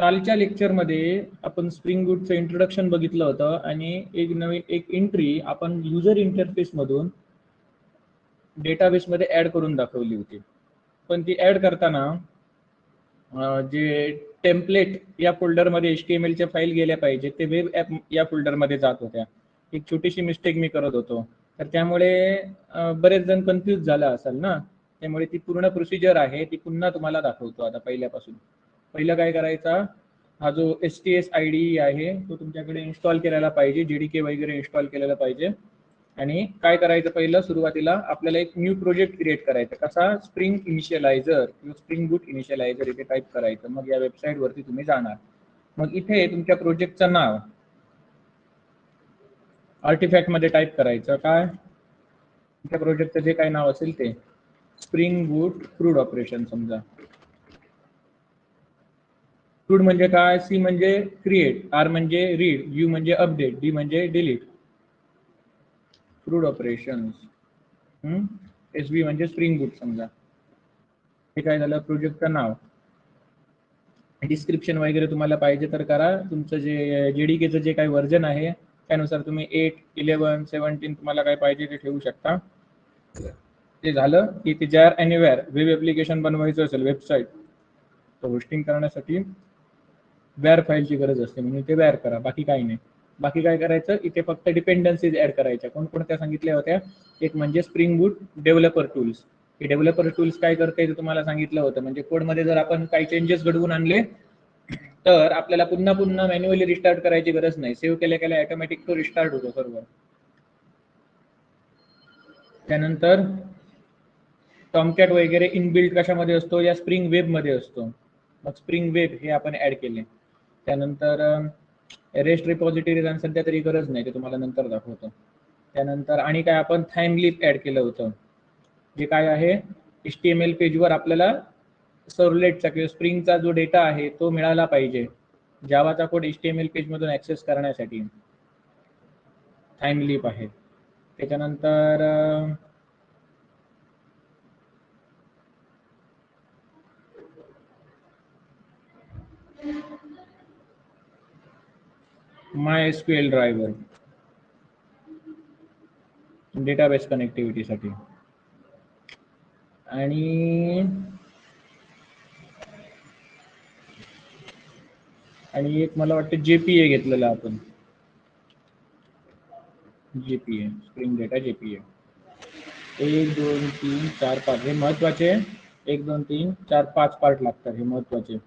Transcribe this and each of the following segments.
कालच्या लेक्चरमध्ये आपण स्प्रिंग बूटचं इंट्रोडक्शन बघितलं होतं आणि एक एंट्री आपण युजर इंटरफेस मधून डेटाबेसमध्ये ऍड करून दाखवली होती. पण ती ऍड करताना जे टेम्पलेट या फोल्डरमध्ये HTML च्या फाईल गेल्या पाहिजे ते वेब ॲप या फोल्डरमध्ये जात होत्या. एक छोटीशी मिस्टेक मी करत होतो, तर त्यामुळे बरेच जण कन्फ्यूज झाला असाल ना. त्यामुळे ती पूर्ण प्रोसिजर आहे ती पुन्हा तुम्हाला दाखवतो आता पहिल्यापासून. पहिलं काय करायचा, हा जो STS IDE आहे तो तुमच्याकडे इन्स्टॉल केलेला पाहिजे, JDK वगैरे इन्स्टॉल केलेला पाहिजे. आणि काय करायचं, पहिलं सुरुवातीला आपल्याला एक न्यू प्रोजेक्ट क्रिएट करायचा. कसा, स्प्रिंग इनिशियलायझर किंवा स्प्रिंग बूट इनिशियलायझर इथे टाईप करायचं. मग या वेबसाईट वरती तुम्ही जाणार. मग इथे तुमच्या प्रोजेक्टचं नाव आर्टिफॅक्ट मध्ये टाईप करायचं. काय तुमच्या प्रोजेक्टचं जे काय नाव असेल ते स्प्रिंग बूट क्रूड ऑपरेशन. समजा क्रूड म्हणजे काय, C म्हणजे क्रिएट, R म्हणजे रीड, U म्हणजे अपडेट, D म्हणजे डिलीट. Crude operations. SB म्हणजे स्प्रिंग बूट. समजा हे काय झालं, प्रोजेक्टचं नाव. डिस्क्रिप्शन वगैरे तुम्हाला पाहिजे तर करा. तुमचं जे JDKचं जे काही व्हर्जन आहे त्यानुसार तुम्ही 8, 11, 17 तुम्हाला काय पाहिजे ते ठेवू शकता. ते झालं की ते ज्या एनिवेअर वेब ॲप्लिकेशन बनवायचं असेल वेबसाईट, तर होस्टिंग करण्यासाठी वॅर फाईलची गरज असते, म्हणून ते वॅर करा. बाकी काही नाही. बाकी काय करायचं, इथे फक्त डिपेंडन्सीज ऍड करायच्या. कोणकोणत्या सांगितल्या होत्या, एक म्हणजे स्प्रिंग बूट डेव्हलपर टूल्स. हे डेव्हलपर टूल्स काय करते ते तुम्हाला सांगितलं होतं. म्हणजे कोडमध्ये जर आपण काही चेंजेस घडवून आणले तर आपल्याला पुन्हा पुन्हा मॅन्युअली रिस्टार्ट करायची गरज नाही. सेव्ह केल्या केल्या ऑटोमॅटिक तो रिस्टार्ट होतो सर्व. त्यानंतर टॉमकॅट वगैरे इनबिल्ट कशामध्ये असतो, या स्प्रिंग वेब मध्ये असतो. मग स्प्रिंग वेब हे आपण ऍड केले. त्यानंतर रेस्ट रिपॉझिटरीज आणि सध्या तरी गरज नाही, ते तुम्हाला नंतर दाखवतो. त्यानंतर आणि काय, आपण थाईमलीप ऍड केलं होतं. जे काय आहे, HTML पेजवर आपल्याला सर्वलेटचा किंवा स्प्रिंगचा जो डेटा आहे तो मिळाला पाहिजे. जावाचा कोड HTML पेज मधून ऍक्सेस करण्यासाठी थाईमलीप आहे. त्याच्यानंतर MySQL ड्रायव्हर डेटाबेस कनेक्टिव्हिटीसाठी. आणि एक मला वाटतं JPA घेतलेला आपण. JPA स्प्रिंग डेटा JPA 1, 2, 3, 4, 5 हे महत्वाचे. 1, 2, 3, 4, 5 पार्ट लागतात, हे महत्वाचे.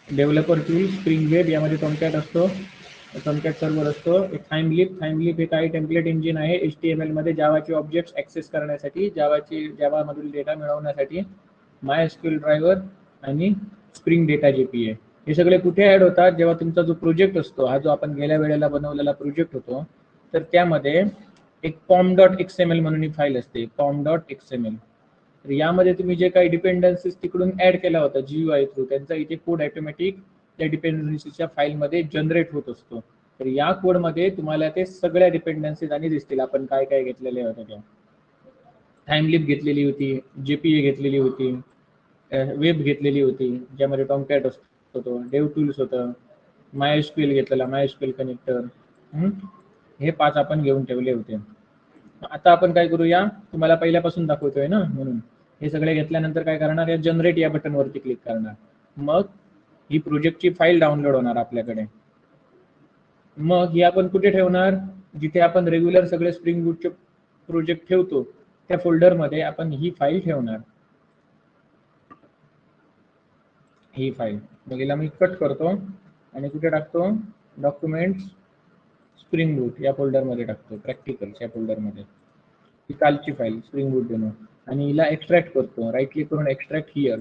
डेव्हलपर टूल, स्प्रिंग वेब, यामध्ये टॉमकॅट असतो, टॉमकॅट सर्व्हर असतो. एक थाईमलीप हे काही टेम्पलेट इंजिन आहे HTML मध्ये जावाचे ऑब्जेक्ट्स ऍक्सेस करण्यासाठी, जावामधील डेटा मिळवण्यासाठी. MySQL ड्रायव्हर आणि स्प्रिंग डेटा JPA हे सगळे कुठे ऍड होतात, जेव्हा तुमचा जो प्रोजेक्ट असतो, हा जो आपण गेल्या वेळेला बनवलेला प्रोजेक्ट होतो, तर त्यामध्ये एक pom.xml म्हणून फाईल असते, pom.xml. तर यामध्ये तुम्ही जे काही डिपेंडन्सीज तिकडून ऍड केला होता GUI थ्रू, त्यांचा इथे कोड ऑटोमॅटिक त्या डिपेंडन्सीच्या फाईलमध्ये जनरेट होत असतो. तर या कोडमध्ये तुम्हाला ते सगळ्या डिपेंडन्सीज आणि दिसतील, आपण काय काय घेतलेले होते त्या. थाईमलीप घेतलेली होती, JPA घेतलेली होती, वेब घेतलेली होती ज्यामध्ये टॉमकॅट असतो, तो डेव टूल्स होतं, MySQL घेतलेला, MySQL कनेक्टर. हे 5 आपण घेऊन ठेवले होते. आता आपण काय करूया, तुम्हाला पहिल्यापासून दाखवतोय ना, म्हणून हे सगळे घेतल्यानंतर काय करणार, या जनरेट या बटन वरती क्लिक करणार. मग ही प्रोजेक्टची फाईल डाउनलोड होणार आपल्याकडे. मग ही आपण कुठे ठेवणार, जिथे आपण रेग्युलर सगळे स्प्रिंग बूटचे प्रोजेक्ट ठेवतो त्या फोल्डरमध्ये आपण ही फाईल ठेवणार. ही फाईल मग हिला मी कट करतो आणि कुठे टाकतो, डॉक्युमेंट्स स्प्रिंग बूट या फोल्डरमध्ये टाकतो, प्रॅक्टिकल्स या फोल्डरमध्ये. ही कालची फाईल स्प्रिंग बूट डेमो, आणि हिला एक्स्ट्रॅक्ट करतो. राईट क्लिक करून एक्स्ट्रॅक्ट हिअर.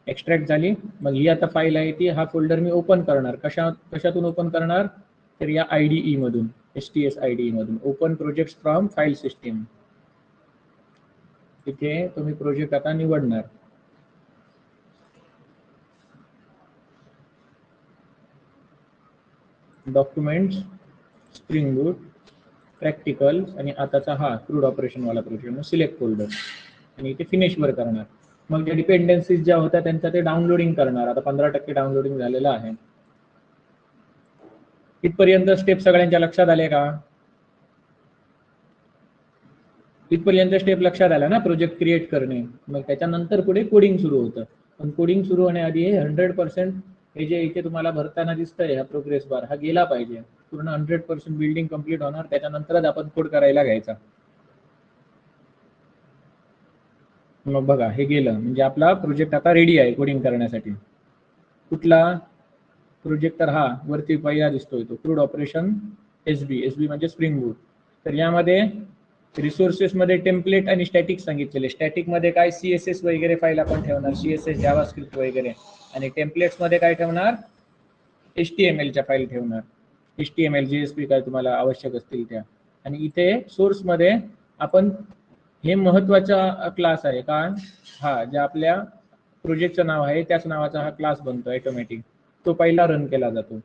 एक्स्ट्रॅक्ट झाली. मग ही आता फाईल आहे ती, हा फोल्डर मी ओपन करणार. कशातून ओपन करणार, तर या IDE मधून, STS IDE मधून. Open project from file system. तिथे तुम्ही प्रोजेक्ट आता निवडणार. डॉक्युमेंट्स स्प्रिंग बूट प्रॅक्टिकल, आणि आताचा हा क्रूड ऑपरेशन वाला प्रोजेक्ट सिलेक्ट फोल्डर, आणि इथे फिनिश वर करणार. मग ज्या डिपेंडन्सीज ज्या होत्या त्यांचं ते डाउनलोडिंग करणार. आता 15% डाउनलोडिंग झालेलं आहे. इथपर्यंत स्टेप सगळ्यांच्या लक्षात आले का? इथपर्यंत स्टेप लक्षात आला ना, प्रोजेक्ट क्रिएट करणे. मग त्याच्यानंतर पुढे कोडिंग सुरू होतं. पण कोडिंग सुरू होण्याआधी 100% हे जे इथे तुम्हाला भरताना दिसतंय हा प्रोग्रेस बार, हा गेला पाहिजे. पूर्ण 100% बिल्डिंग कम्प्लीट होणार, त्याच्यानंतरच आपण कोड करायला घ्यायचा. मग बघा हे गेलं म्हणजे आपला प्रोजेक्ट आता रेडी आहे कोडिंग करण्यासाठी. कुठला प्रोजेक्ट? तर हा वरती पहिला दिसतोय तो क्रूड ऑपरेशन एसबी म्हणजे स्प्रिंग बूट. तर यामध्ये रिसोर्सेस मध्ये टेम्पलेट आणि स्टॅटिक सांगितलेले. स्टॅटिक मध्ये काय CSS वगैरे फाईल आपण ठेवणार, CSS जावास्क्रिप्ट वगैरे, आणि टेम्पलेट्स मध्ये काय ठेवणार? HTML च्या फाईल ठेवणार. HTML JSP काय तुम्हाला आवश्यक असतील त्या. आणि इथे सोर्स मध्ये आपण हे महत्वाचा क्लास आहे का, हा ज्या आपल्या प्रोजेक्टचं नाव आहे त्याच नावाचा हा क्लास बनतो ऑटोमॅटिक. तो पहिला रन केला जातो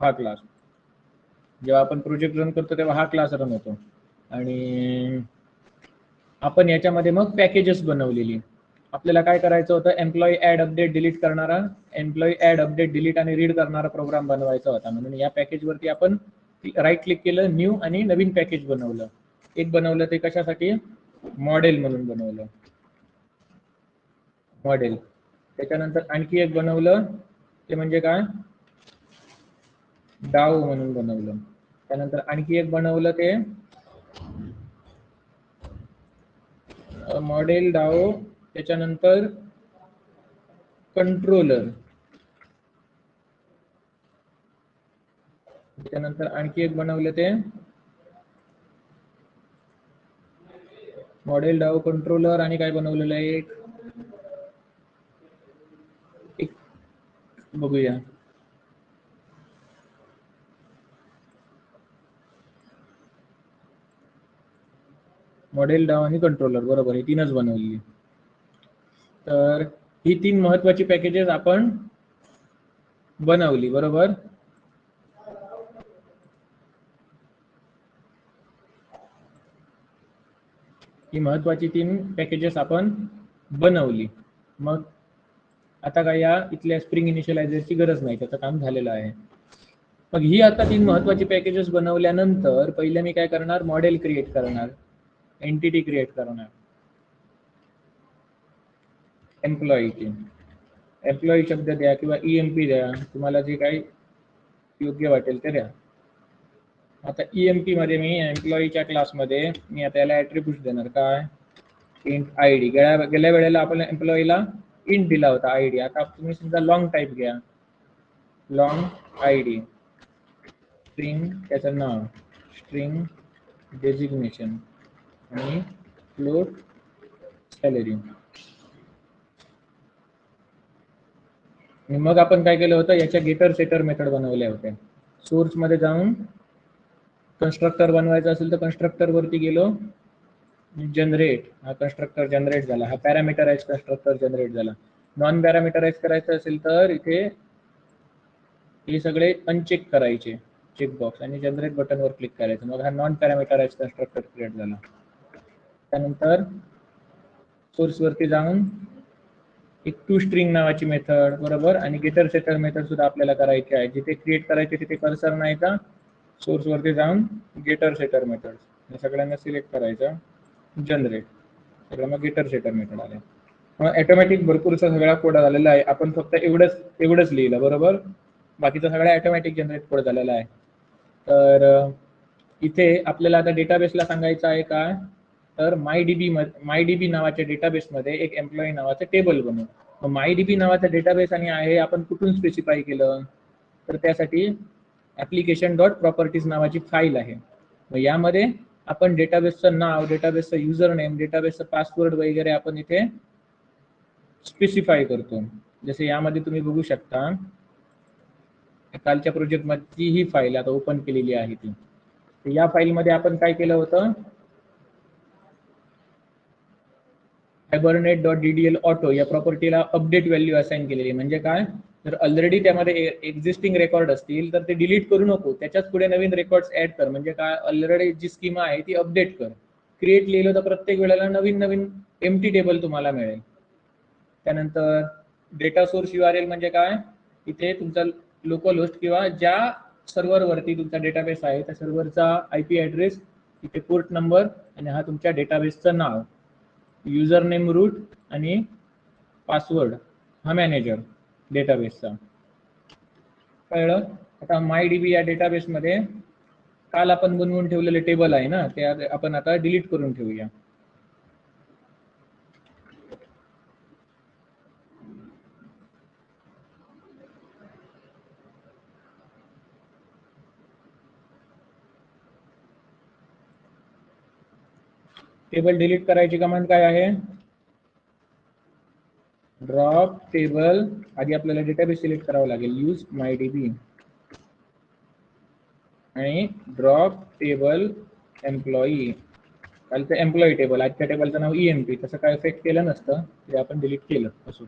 हा क्लास. जेव्हा आपण प्रोजेक्ट रन करतो तेव्हा हा क्लास रन होतो. आणि आपण याच्यामध्ये मग पॅकेजेस बनवलेली. आपल्याला काय करायचं होतं? एम्प्लॉई ऍड अपडेट डिलीट करणारा, एम्प्लॉई ऍड अपडेट डिलीट आणि रीड करणारा प्रोग्राम बनवायचा होता. म्हणून या पॅकेजवरती आपण राईट क्लिक केलं, न्यू, आणि नवीन पॅकेज बनवलं. एक बनवलं ते कशासाठी? मॉडेल म्हणून बनवलं, मॉडेल. त्याच्यानंतर आणखी एक बनवलं ते म्हणजे काय? डाव म्हणून बनवलं. त्यानंतर आणखी एक बनवलं ते मॉडेल डाव, त्याच्यानंतर कंट्रोलर, त्याच्यानंतर आणखी एक बनवलं ते मॉडेल डाव, कंट्रोलर, आणि काय बनवलेलं आहे एक बघूया. मॉडेल डाव आणि कंट्रोलर, बरोबर, ही तीनच बनवली. तर ही तीन महत्वाची पॅकेजेस आपण बनवली, बरोबर. ही महत्वाची तीन पॅकेजेस आपण बनवली. मग आता काय या इथल्या स्प्रिंग इनिशियलायझरची गरज नाही, त्याचं काम झालेलं आहे. मग ही आता तीन महत्वाची पॅकेजेस बनवल्यानंतर पहिले मी काय करणार? मॉडेल क्रिएट करणार, एंटिटी क्रिएट करणार एम्प्लॉईची. एम्प्लॉई शब्द द्या किंवा EMP द्या, तुम्हाला जे काही योग्य वाटेल ते द्या. आता EMP मध्ये मी एम्प्लॉईच्या क्लासमध्ये मी आता याला ॲट्रिब्यूट देणार. काय? Int ID. गेल्या वेळेला आपण एम्प्लॉईला इंट दिला होता ID. आता तुम्ही समजा लॉंग टाईप घ्या, लॉंग ID, स्ट्रिंग त्याचं नाव, स्ट्रिंग डेजिग्नेशन, आणि फ्लोट सॅलरी. आणि मग आपण काय केलं होतं? याच्या गेटर सेटर मेथड बनवल्या होत्या. सोर्स मध्ये जाऊन कन्स्ट्रक्टर बनवायचा असेल तर कन्स्ट्रक्टर वरती गेलो, जनरेट, हा कन्स्ट्रक्टर जनरेट झाला, हा पॅरामीटराइज कन्स्ट्रक्टर जनरेट झाला. नॉन पॅरामीटराइज करायचं असेल तर इथे हे सगळे अनचेक करायचे, चेकबॉक्स, आणि जनरेट बटनवर क्लिक करायचं. मग हा नॉन पॅरामीटराइज कन्स्ट्रक्टर क्रिएट झाला. त्यानंतर सोर्स वरती जाऊन एक टू स्ट्रिंग नावाची मेथड, बरोबर, आणि गेटर सेटर मेथड सुद्धा आपल्याला करायची आहे. जिथे क्रिएट करायचे तिथे कर्सर नाही का, सोर्स वरती जाऊन गेटर सेटर मेथड, या सगळ्यांना सिलेक्ट करायचं, जनरेट, सगळं मग गेटर सेटर मेथड आले. मग ऑटोमॅटिक भरपूरसा सगळा कोड झालेला आहे. आपण फक्त एवढंच लिहिलं, बरोबर. बाकीचा सगळा ऑटोमॅटिक जनरेट कोड झालेला आहे. तर इथे आपल्याला आता डेटाबेसला सांगायचं आहे का, तर मायडीबी नावाच्या डेटाबेसमध्ये एक एम्प्लॉई नावाचं टेबल बनवू. मग मायडीबी नावाचा डेटाबेस आणि आहे आपण कुठून स्पेसिफाय केलं, तर त्यासाठी ऍप्लिकेशन डॉट प्रॉपर्टीज नावाची फाईल आहे. मग यामध्ये आपण डेटाबेसचं नाव, डेटाबेसचं युजर नेम, डेटाबेसचं पासवर्ड वगैरे आपण इथे स्पेसिफाय करतो. जसे यामध्ये तुम्ही बघू शकता, कालच्या प्रोजेक्ट मध्ये ही फाईल आता ओपन केलेली आहे ती. या फाईलमध्ये आपण काय केलं होतं? hibernate.ddl ऑटो या प्रॉपर्टीला अपडेट व्हॅल्यू असाइन केलेली. म्हणजे काय, जर ऑलरेडी त्यामध्ये एक्झिस्टिंग रेकॉर्ड असतील तर ते डिलीट करू नको, त्याच्याच पुढे नवीन रेकॉर्ड्स ऍड कर. म्हणजे काय, ऑलरेडी जी स्कीमा आहे ती अपडेट कर. क्रिएट लिहिलं तर प्रत्येक वेळेला नवीन एम्प्टी टेबल तुम्हाला मिळेल. त्यानंतर डेटा सोर्स URL म्हणजे काय, इथे तुमचा लोकल होस्ट किंवा ज्या सर्व्हरवरती तुमचा डेटाबेस आहे त्या सर्व्हरचा IP ॲड्रेस, इथे पोर्ट नंबर आणि हा तुमच्या डेटाबेसचं नाव, युजर नेम रूट आणि पासवर्ड हा मॅनेजर डेटाबेसचा. कळलं? आता MyDB या डेटाबेसमध्ये काल आपण बनवून ठेवलेले टेबल आहे ना, ते आपण आता डिलीट करून ठेवूया. टेबल डिलीट करायची कमांड काय आहे, ड्रॉप टेबल. आधी आपल्याला डेटाबेस सिलेक्ट करावं लागेल, यूज MyDB आणि ड्रॉप टेबल एम्प्लॉई. कालचं एम्प्लॉई टेबल, आजच्या टेबलचं नाव EMP. तसं काय इफेक्ट केलं नसतं, ते आपण डिलीट केलं असो.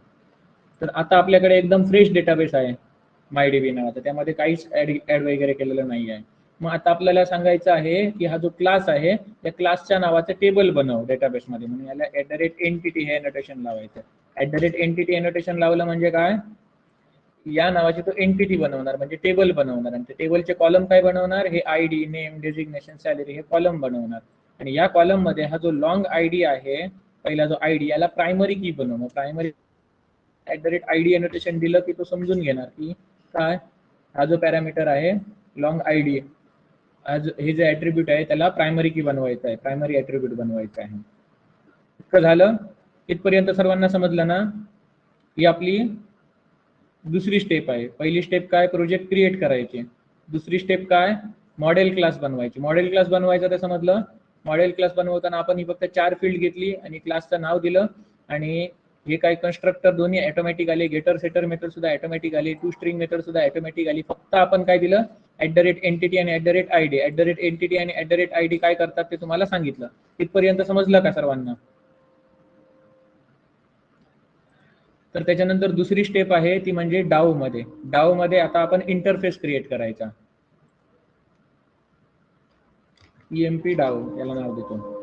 तर आता आपल्याकडे एकदम फ्रेश डेटाबेस आहे MyDB नावाचा, त्यामध्ये काहीच ऍड वगैरे केलेलं नाही आहे. मग आता आपल्याला सांगायचं आहे की हा जो क्लास आहे त्या क्लासच्या नावाचं टेबल बनव डेटाबेसमध्ये, म्हणून याला @entity हे एनोटेशन लावायचं. @entity एनोटेशन लावलं म्हणजे काय, या नावाची तो एंटिटी बनवणार, म्हणजे टेबल बनवणार. आणि टेबलचे कॉलम काय बनवणार, हे ID, नेम, डेजिग्नेशन, सॅलरी हे कॉलम बनवणार. आणि या कॉलम मध्ये हा जो लॉंग ID आहे, पहिला जो ID, याला प्रायमरी की बनवणार. प्रायमरी @ID एनोटेशन दिलं की तो समजून घेणार की काय, हा जो पॅरामीटर आहे लॉंग ID, हे जे ॲट्रिब्यूट आहे त्याला प्रायमरी की बनवायचं आहे, प्रायमरी ॲट्रिब्यूट बनवायचं आहे. इतकं झालं? इथपर्यंत सर्वांना समजलं ना? ही आपली दुसरी स्टेप आहे. पहिली स्टेप काय, प्रोजेक्ट क्रिएट करायचे. दुसरी स्टेप काय, मॉडेल क्लास बनवायची. मॉडेल क्लास बनवायचं ते समजलं. मॉडेल क्लास बनवताना आपण ही फक्त 4 फील्ड घेतली आणि क्लासचं नाव दिलं, आणि हे काही कन्स्ट्रक्टर दोन्ही ऑटोमॅटिक आले, गेटर सेटर मेथड सुद्धा ऑटोमॅटिक आली, टू स्ट्रिंग मेथड सुद्धा ऑटोमॅटिक आली. फक्त आपण काय दिलं, @entity आणि @id. @entity आणि @id काय करतात ते तुम्हाला सांगितलं. इथपर्यंत समजलं का सर्वांना? तर त्याच्यानंतर दुसरी स्टेप आहे ती म्हणजे डाव मध्ये. डाव मध्ये आता आपण इंटरफेस क्रिएट करायचा. EMP डाव याला नाव देतो.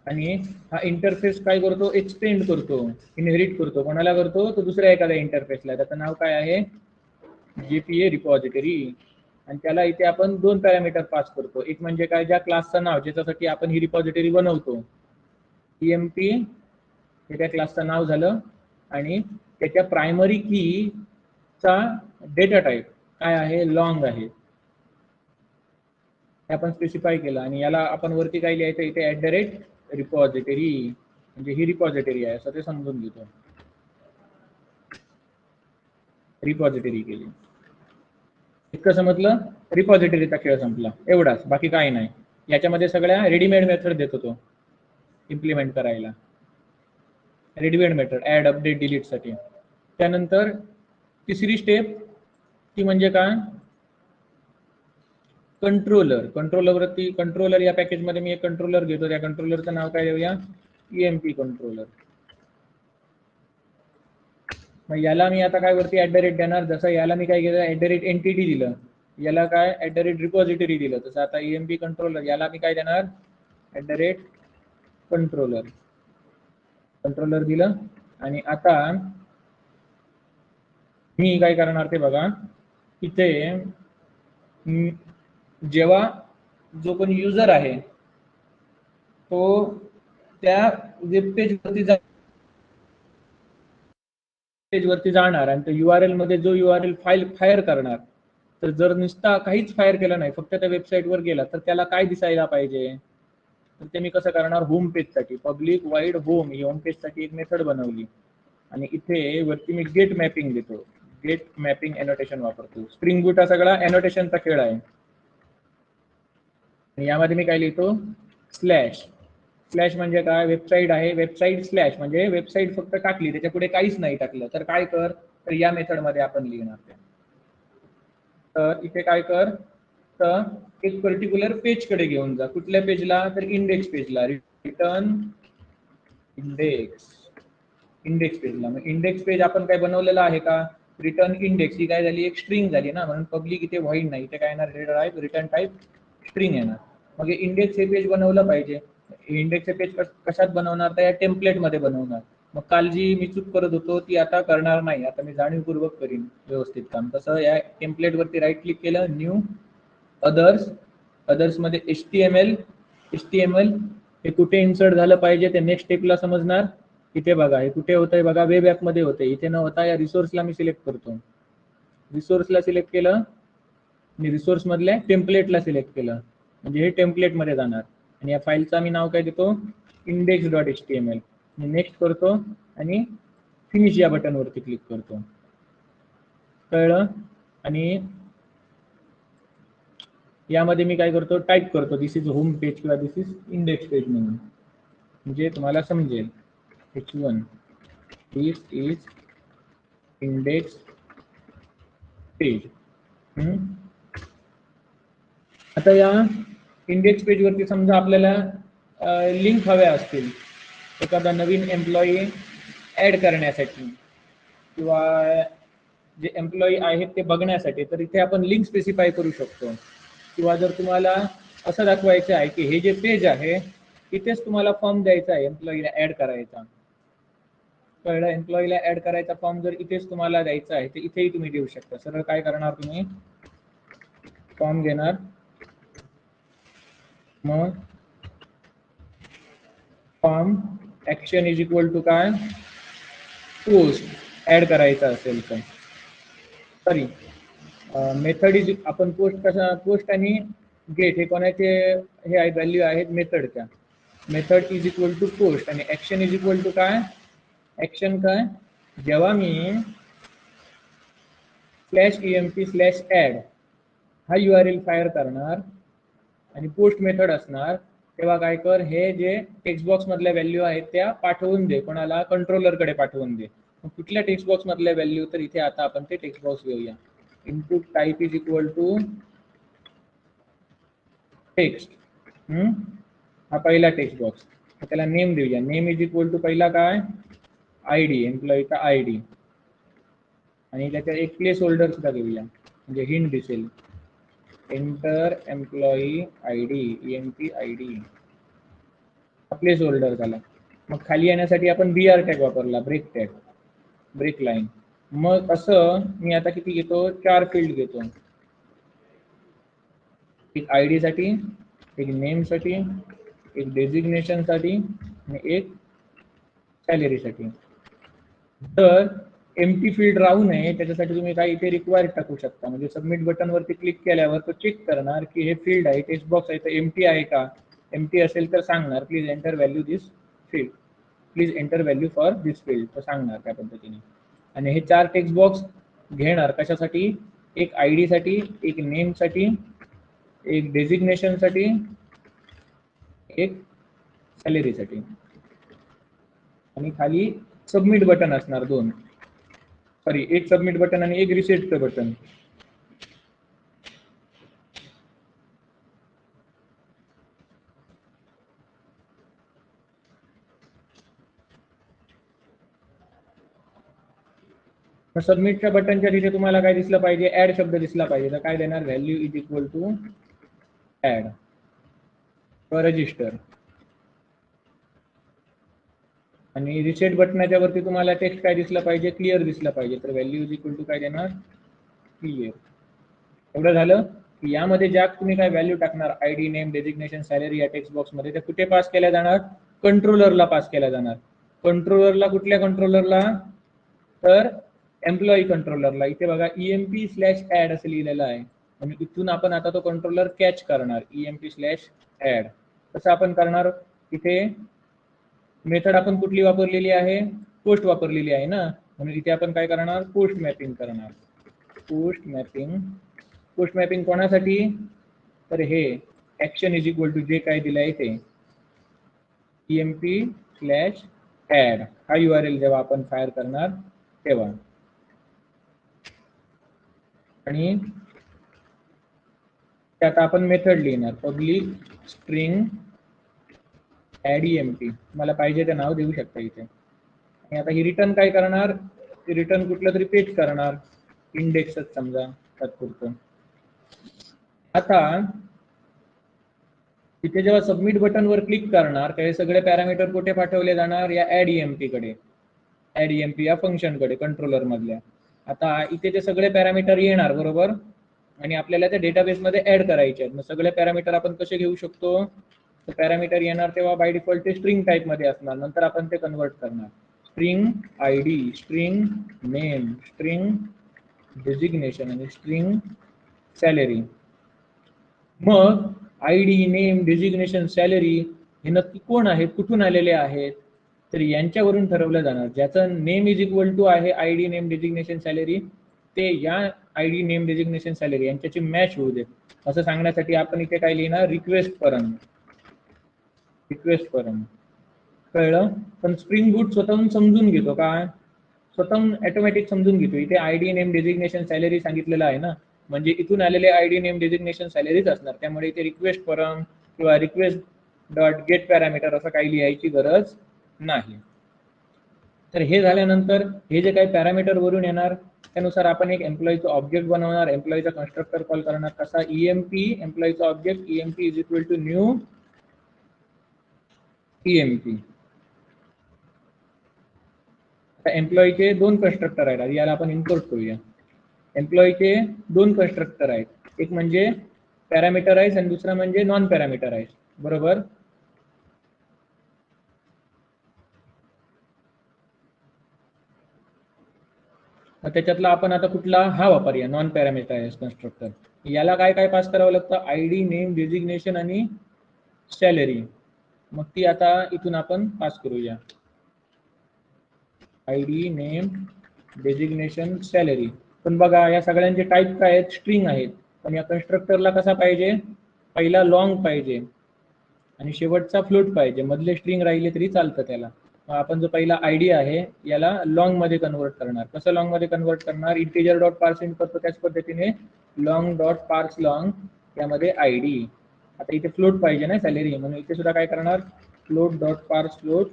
आणि हा इंटरफेस काय करतो, एक्सटेंड करतो, इनहेरिट करतो. कोणाला करतो, तो दुसऱ्या एखाद्या इंटरफेसला. त्याचं नाव काय आहे, JPA रिपॉझिटरी. आणि त्याला इथे आपण 2 पॅरामीटर पास करतो. एक म्हणजे काय, ज्या क्लासचं नाव ज्याच्यासाठी आपण ही रिपॉझिटरी बनवतो, EMP हे त्या क्लासचं नाव झालं, आणि त्याच्या प्रायमरी की चा डेटा टाईप काय आहे, लॉंग आहे, हे आपण स्पेसिफाय केलं. आणि याला आपण वरती काय लिहायचं, इथे @रिपॉझिटरी, म्हणजे ही रिपॉझिटरी आहे असं ते समजून घेतो. रिपॉझिटरी केली. इतकं समजलं? रिपॉझिटरीचा खेळ संपला, एवढाच, बाकी काही नाही. याच्यामध्ये सगळ्या रेडीमेड मेथड देतो तो इम्प्लिमेंट करायला. Readymade method add, update, delete साठी. त्यानंतर तिसरी स्टेप ती म्हणजे काय, कंट्रोलर. कंट्रोलरवरती, कंट्रोलर या पॅकेजमध्ये मी एक कंट्रोलर घेतो, त्या कंट्रोलरचं नाव काय देऊया, EMP कंट्रोलर. मग याला मी आता काय वरती @ देणार, जसं याला मी काय केलं, @entity दिलं, याला काय @रिपॉझिटरी दिलं, तसं आता EMP कंट्रोलर याला मी काय देणार, कंट्रोलर. कंट्रोलर दिलं. आणि आता मी काय करणार ते बघा, इथे जेव्हा जो पण युजर आहे तो त्या वेब पेज वरती जाणार आणि त्या URL मध्ये जो URL फाईल फायर करणार, तर जर नुसता काहीच फायर केलं नाही, फक्त त्या वेबसाईट वर गेला, तर त्याला काय दिसायला पाहिजे, तर ते मी कसं करणार, होम पेज साठी पब्लिक वाईड होम ही होम पेज साठी एक मेथड बनवली. आणि इथे वरती मी गेट मॅपिंग देतो, गेट मॅपिंग एनोटेशन वापरतो. स्प्रिंग बूट हा सगळा एनोटेशनचा खेळ आहे. आणि यामध्ये मी काय लिहितो, स्लॅश. स्लॅश म्हणजे काय, वेबसाईट आहे, वेबसाईट स्लॅश म्हणजे वेबसाईट फक्त टाकली, त्याच्या पुढे काहीच नाही टाकलं, तर काय कर, तर या मेथड मध्ये आपण लिहिणार ते. तर इथे काय कर, तर एक पर्टिक्युलर पेज कडे घेऊन जा. कुठल्या पेजला, तर इंडेक्स पेजला. रिटर्न इंडेक्स, इंडेक्स पेजला. मग इंडेक्स पेज आपण काय बनवलेलं आहे का, रिटर्न इंडेक्स ही काय झाली, एक स्ट्रिंग झाली ना, म्हणून पब्लिक इथे व्हॉइड नाही, इथे काय येणार, रिटर्न टाईप स्ट्रिंग येणार. मग इंडेक्स हे पेज बनवलं पाहिजे. इंडेक्सचे पेज कशात बनवणार, तर या टेम्पलेट मध्ये बनवणार. मग काल जी मी चूक करत होतो ती आता करणार नाही, आता मी जाणीवपूर्वक करीन व्यवस्थित काम. तसं या टेम्पलेट वरती राईट क्लिक केलं, न्यू, अदर्स, अदर्स मध्ये HTML, हे कुठे इन्सर्ट झालं पाहिजे ते नेक्स्ट स्टेपला समजणार. इथे बघा हे कुठे होतंय बघा, वेब ऍप मध्ये होतंय, इथे न होता या रिसोर्सला मी सिलेक्ट करतो. रिसोर्सला सिलेक्ट केलं आणि रिसोर्स मधल्या टेम्पलेटला सिलेक्ट केलं, म्हणजे हे टेम्पलेट मध्ये जाणार. आणि या फाईलचा मी नाव काय देतो, index.html. नेक्स्ट करतो आणि फिनिश या बटन वरती क्लिक करतो. कळलं? आणि यामध्ये मी काय करतो, टाईप करतो दिस इज होम पेज किंवा दिस इज इंडेक्स पेज म्हणून, म्हणजे तुम्हाला समजेल. H1 this is index page. आता या इंडेक्स पेज वरती समजा आपल्याला लिंक हव्या असतील एखादा नवीन एम्प्लॉई ऍड करण्यासाठी किंवा जे एम्प्लॉई आहेत ते बघण्यासाठी, तर इथे आपण लिंक स्पेसिफाय करू शकतो. किंवा जर तुम्हाला असं दाखवायचं आहे की हे जे पेज आहे इथेच तुम्हाला फॉर्म द्यायचा आहे एम्प्लॉईला ऍड करायचा. कळलं? एम्प्लॉईला ऍड करायचा फॉर्म जर इथेच तुम्हाला द्यायचा आहे तर इथेही तुम्ही देऊ शकता. सरळ काय करणार, तुम्ही फॉर्म घेणार, मग form action is equal to काय, पोस्ट ऍड करायचा असेल तर, सॉरी मेथड इज, आपण पोस्ट कशा, पोस्ट आणि गेट हे कोणाचे हे आहे, व्हॅल्यू आहेत मेथडच्या. Method is equal to post आणि ऍक्शन इज इक्वल टू काय, ऍक्शन काय, जेव्हा मी /emp/add हा URL फायर करणार आणि पोस्ट मेथड असणार, तेव्हा काय कर, हे जे टेक्स्ट बॉक्स मधल्या व्हॅल्यू आहेत त्या पाठवून दे, कोणाला, कंट्रोलर कडे पाठवून दे. कुठल्या टेक्स्ट बॉक्स मधल्या व्हॅल्यू, तर इथे आता आपण ते टेक्स्ट बॉक्स घेऊया. Input type is equal to text. हा पहिला टेक्स्ट बॉक्स, त्याला नेम देऊया. नेम इज इक्वल टू पहिला काय, ID, एम्प्लॉईचा ID. आणि त्याच्यात एक प्लेस होल्डर सुद्धा घेऊया, म्हणजे हिंट दिसेल. Enter employee ID, EMP ID, place holder झाला. मग खाली येण्यासाठी आपण BR टॅग वापरला, ब्रेक टॅग, ब्रेक लाईन. मग असं मी आता किती घेतो, 4 फील्ड घेतो. एक ID साठी, एक नेम साठी, एक डेजिग्नेशन साठी आणि एक सॅलरी साठी. तर एम्प्टी फील्ड राहू नये त्याच्यासाठी तुम्ही काय इथे रिक्वायर्ड टाकू शकता. म्हणजे सबमिट बटन वरती क्लिक केल्यावर तो चेक करणार की हे फील्ड आहे, टेक्स्ट बॉक्स आहे, तर एम्प्टी आहे का. एम्प्टी असेल तर सांगणार please enter value this field, please enter value for this field, तर सांगणार त्या पद्धतीने. आणि हे 4 टेक्स्ट बॉक्स घेणार कशासाठी, एक ID साठी, एक नेम साठी, एक डेजिग्नेशन साठी, एक सॅलरी साठी. आणि खाली सबमिट बटन असणार 2, सॉरी एक सबमिट बटन आणि एक रिसेटचं बटन. सबमिटच्या बटनच्या तिथे तुम्हाला काय दिसलं पाहिजे, ऍड शब्द दिसला पाहिजे. तर काय देणार, value is equal to add register. आणि रिसेट बटनाच्या वरती तुम्हाला टेक्स्ट काय दिसलं पाहिजे, क्लिअर दिसलं पाहिजे. तर व्हॅल्यू इज इक्वल टू काय देणार, क्लिअर. एवढं झालं की यामध्ये ज्या तुम्ही काय व्हॅल्यू टाकणार, ID, नेम, डेजिग्नेशन, सॅलरी या टेक्स्ट बॉक्स मध्ये, त्या कुठे पास केल्या जाणार, कंट्रोलरला पास केल्या जाणार. कंट्रोलरला, कुठल्या कंट्रोलरला, तर एम्प्लॉई कंट्रोलरला. इथे बघा EMP/add असं लिहिलेलं आहे. आणि इथून आपण आता तो कंट्रोलर कॅच करणार, EMP/add. कसं आपण करणार, इथे मेथड आपण कुठली वापरलेली आहे, पोस्ट वापरलेली आहे ना, म्हणून इथे आपण काय करणार, पोस्ट मॅपिंग करणार. पोस्ट मॅपिंग, पोस्ट मॅपिंग कोणासाठी, तर हे ऍक्शन इज इक्वल टू जे काय दिलंय ते EMP/add हा URL जेव्हा आपण फायर करणार तेव्हा. आणि त्यात आपण मेथड लिहिणार, पब्लिक स्ट्रिंग ऍड EMP, मला पाहिजे ते नाव देऊ शकता इथे. आणि आता ही रिटर्न काय करणार, रिटर्न कुठलं तरी पेज करणार, इंडेक्सच समजा तात्पुरतं. आता तिथे जेव्हा सबमिट बटनवर क्लिक करणार ते सगळे पॅरामीटर कुठे पाठवले जाणार, या ऍड ईएमपी कडे, ऍड ईएमपी या फंक्शन कडे कंट्रोलर मधल्या. आता इथे ते सगळे पॅरामीटर येणार बरोबर, आणि आपल्याला ते डेटाबेस मध्ये ऍड करायचे आहेत. मग सगळे पॅरामीटर आपण कसे घेऊ शकतो, पॅरामीटर येणार तेव्हा बाय डिफॉल्ट ते स्ट्रिंग टाइप मध्ये असणार, नंतर आपण ते कन्वर्ट करणार. String ID, string name, string designation आणि स्ट्रिंग सॅलरी. मग आयडी, नेम, डेजिग्नेशन, सॅलरी हे नक्की कोण आहेत, कुठून आलेले आहेत, तर यांच्यावरून ठरवलं जाणार. ज्याचं नेम इज इक्वल टू आहे आयडी, नेम, डेजिग्नेशन, सॅलरी, ते या आयडी, नेम, डेजिग्नेशन, सॅलरी यांच्याची मॅच होऊ देत. असं सांगण्यासाठी आपण इथे काय लिहिणार, रिक्वेस्ट परम, रिक्वेस्ट परम. कळलं? पण स्प्रिंग बूट स्वतःहून समजून घेतो काय, स्वतःहून ऑटोमॅटिक समजून घेतो. इथे आयडी, नेम, डेजिग्नेशन, सॅलरी सांगितलेलं आहे ना, म्हणजे इथून आलेले आयडी, नेम, डेजिग्नेशन, सॅलरीच असणार. त्यामुळे इथे रिक्वेस्ट परम किंवा रिक्वेस्ट डॉट गेट पॅरामीटर असं काही लिहायची गरज नाही. तर हे झाल्यानंतर हे जे काही पॅरामीटर वरून येणार त्यानुसार आपण एक एम्प्लॉईचा ऑब्जेक्ट बनवणार, एम्प्लॉईचा कन्स्ट्रक्टर कॉल करणार. कसा, ईएमपी एम्प्लॉईचा object, EMP is equal to new EMP. एम्प्लॉईचे दोन कन्स्ट्रक्टर आहेत, याला आपण इम्पोर्ट करूया. एम्प्लॉईचे दोन कन्स्ट्रक्टर आहेत, एक म्हणजे पॅरामीटराइज आणि दुसरा म्हणजे नॉन पॅरामीटराइज, बरोबर. त्याच्यातला आपण आता कुठला, हा वापरूया नॉन पॅरामीटराइज कन्स्ट्रक्टर. याला काय काय पास करावं लागतं, आयडी, नेम, डेजिग्नेशन आणि सॅलरी. मग ती आता इथून आपण पास करूया, आयडी, नेम, डेजिग्नेशन, सॅलरी. पण बघा या सगळ्यांचे टाईप काय आहेत, स्ट्रिंग आहेत. पण या कन्स्ट्रक्टरला कसा पाहिजे, पहिला लॉंग पाहिजे आणि शेवटचा फ्लोट पाहिजे, मधले स्ट्रिंग राहिले तरी चालतं त्याला. आपण जो पहिला आयडी आहे याला लॉंग मध्ये कन्वर्ट करणार. कसं लॉंग मध्ये कन्वर्ट करणार, इंटिजर डॉट पार्स इन करतो त्याच पद्धतीने लॉंग डॉट पार्स लॉंग त्यामध्ये आयडी. आता इथे फ्लोट पाहिजे ना सॅलरी, म्हणून इथे सुद्धा काय करणार, फ्लोट डॉट पार्स फ्लोट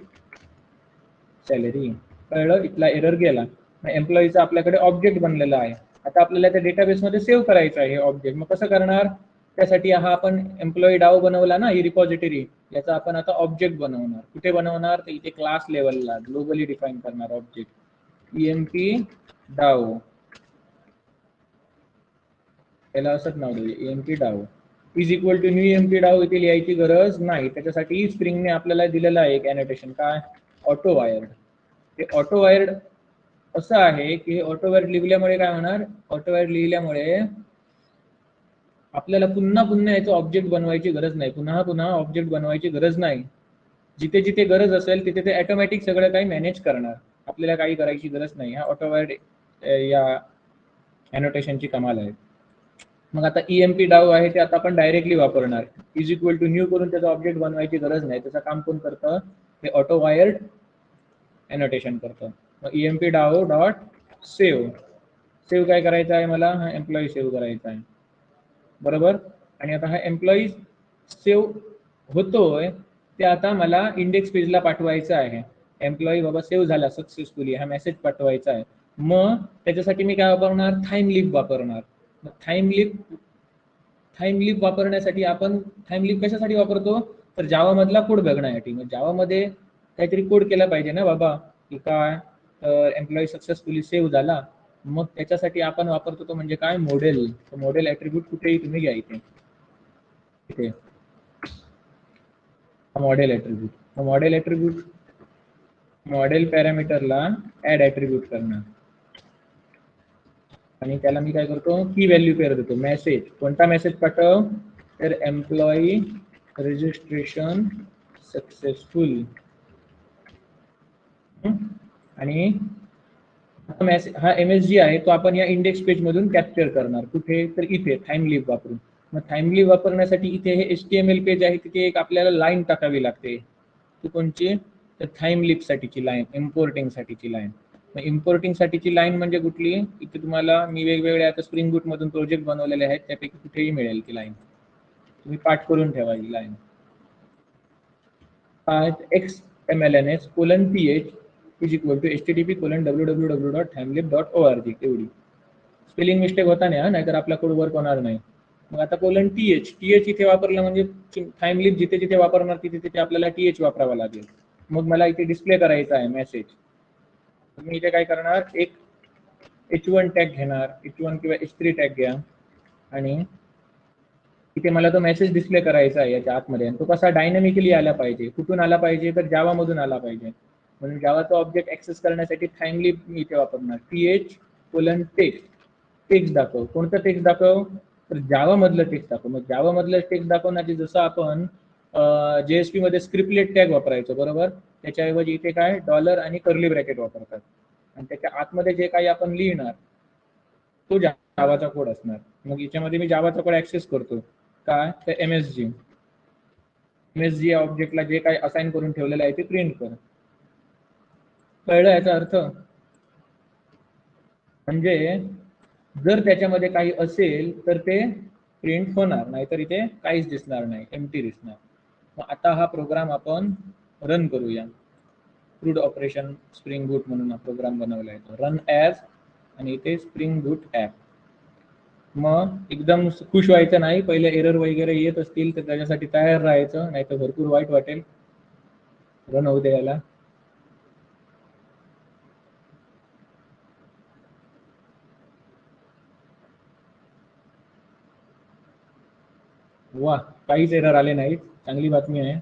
सॅलरी. कळलं, इथला एरर गेला. एम्प्लॉईचा आपल्याकडे ऑब्जेक्ट बनलेला आहे. आता आपल्याला त्या डेटाबेस मध्ये सेव्ह करायचं आहे ऑब्जेक्ट. मग कसं करणार, त्यासाठी हा आपण एम्प्लॉई डाव बनवला ना, ही रिपॉझिटरी, याचा आपण आता ऑब्जेक्ट बनवणार. कुठे बनवणार, तर इथे क्लास लेवलला ग्लोबली डिफाईन करणार ऑब्जेक्ट, ईएमपी डाव, याला असंच नाव देऊ, EMP DAO is equal to new EMP DAO. इथे लिहायची गरज नाही, त्याच्यासाठी स्प्रिंगने आपल्याला दिलेलं आहे एक अॅनोटेशन, काय, ऑटो वायर्ड. ते ऑटो वायर्ड असं आहे की ऑटो वायर्ड लिहिल्यामुळे काय होणार, ऑटो वायर्ड लिहिल्यामुळे आपल्याला पुन्हा पुन्हा याचं ऑब्जेक्ट बनवायची गरज नाही, पुन्हा पुन्हा ऑब्जेक्ट बनवायची गरज नाही. जिथे जिथे गरज असेल तिथे ते ऑटोमॅटिक सगळं काही मॅनेज करणार, आपल्याला काही करायची गरज नाही. हा ऑटो वायर्ड या अॅनोटेशनची कमाल आहे. मग आता ईएमपी डाव आहे ते आता आपण डायरेक्टली वापरणार, इज इक्वल टू न्यू करून त्याचा ऑब्जेक्ट बनवायची गरज नाही. त्याचं काम कोण करतं, हे ऑटो वायर्ड अॅनोटेशन करतं. मग ईएमपी डाव डॉट सेव्ह, सेव्ह काय करायचं आहे मला, हा एम्प्लॉई सेव्ह करायचा आहे, बरोबर. आणि आता हा एम्प्लॉई सेव्ह होतोय ते आता मला इंडेक्स पेजला पाठवायचं आहे. एम्प्लॉई बाबा सेव्ह झाला सक्सेसफुली, हा मेसेज पाठवायचा आहे. मग त्याच्यासाठी मी काय वापरणार, थाईम लिप वापरणार. थाईम लिप वापरण्यासाठी आपण थाईम लिप कशासाठी वापरतो, तर जावा मधला कोड बघण्यासाठी. मग जावा मध्ये काहीतरी कोड केला पाहिजे ना बाबा, की काय, एम्प्लॉई सक्सेसफुली सेव्ह झाला. मग त्याच्यासाठी आपण वापरतो तो म्हणजे काय, मॉडेल. मॉडेल ऍट्रिब्यूट कुठेही तुम्ही घ्या, इथे model attribute. Model attribute, model पॅरामीटरला ऍड ऍट्रिब्यूट करणार आणि त्याला मी काय करतो, की व्हॅल्यू पेअर देतो, मेसेज. कोणता मेसेज पाठव, तर एम्प्लॉई रजिस्ट्रेशन सक्सेसफुल. आणि हा MSG आहे तो आपण या इंडेक्स पेज मधून कॅप्चर करणार. कुठे, तर इथे थाईम लिप वापरून. मग थाईम लिप वापरण्यासाठी इथे हे HTML पेज आहे, तिथे एक आपल्याला लाईन टाकावी लागते. ती कोणची, तर थाईम लिप साठीची लाईन, इम्पोर्टिंग साठीची लाईन. मग इम्पोर्टिंग साठीची लाईन म्हणजे कुठली, इथे तुम्हाला मी वेगवेगळ्या आता स्प्रिंग बूट मधून प्रोजेक्ट बनवलेले आहेत, त्यापैकी कुठेही मिळेल ती लाईन, तुम्ही पाठ करून ठेवा ही line. XMLNS:PH is equal to http://www.timelib.org. एवढी स्पेलिंग मिस्टेक होता नाही, नाहीतर आपला कोड वर्क होणार नाही. मग आता कोलन टीएच इथे वापरलं म्हणजे टाइम लिप जिथे जिथे वापरणार तिथे तिथे आपल्याला टीएच वापरावा लागेल. मग मला इथे डिस्प्ले करायचा आहे मेसेज, मी इथे काय करणार, एक H1 टॅग घेणार, H1 किंवा H3 टॅग घ्या आणि इथे मला तो मेसेज डिस्प्ले करायचा आहे याच्या आतमध्ये. तो कसा डायनॅमिकली आला पाहिजे, कुठून आला पाहिजे तर जावा मधून आला पाहिजे. म्हणून जावाचा ऑब्जेक्ट ऍक्सेस करण्यासाठी टाइमली मी इथे वापरणार th::टेक्स्ट. टेक्स्ट दाखव. कोणतं टेक्स्ट दाखव तर जावा मधलं टेक्स्ट दाखव. मग जावा मधलं टेक्स्ट दाखवण्याची जसं आपण JSP मध्ये स्क्रिप्टलेट टॅग वापरायचो बरोबर, त्याच्याऐवजी इथे काय डॉलर आणि कर्ली ब्रॅकेट वापरतात आणि त्याच्या आतमध्ये जे काही आपण लिहिणार तो जावाचा कोड असणार. मग याच्यामध्ये मी जावाचा कोड ऍक्सेस करतो काय तर MSG या ऑब्जेक्टला जे काही असाइन करून ठेवलेलं आहे ते प्रिंट कर. कळलं याचा अर्थ? म्हणजे जर त्याच्यामध्ये काही असेल तर ते प्रिंट होणार, नाहीतर इथे काहीच दिसणार नाही, एम्प्टी दिसणार. मग आता हा प्रोग्राम आपण रन करूया. क्रूड ऑपरेशन स्प्रिंग बूट म्हणून हा प्रोग्राम बनवला आहे, रन ॲज आणि इथे स्प्रिंग बूट ॲप. मग एकदम खुश व्हायचं नाही, पहिले एरर वगैरे येत असतील तर त्याच्यासाठी तयार राहायचं, नाही तर भरपूर वाईट वाटेल. रन होऊ दे याला. वा, काहीच एरर आले नाहीत, चांगली बातमी आहे.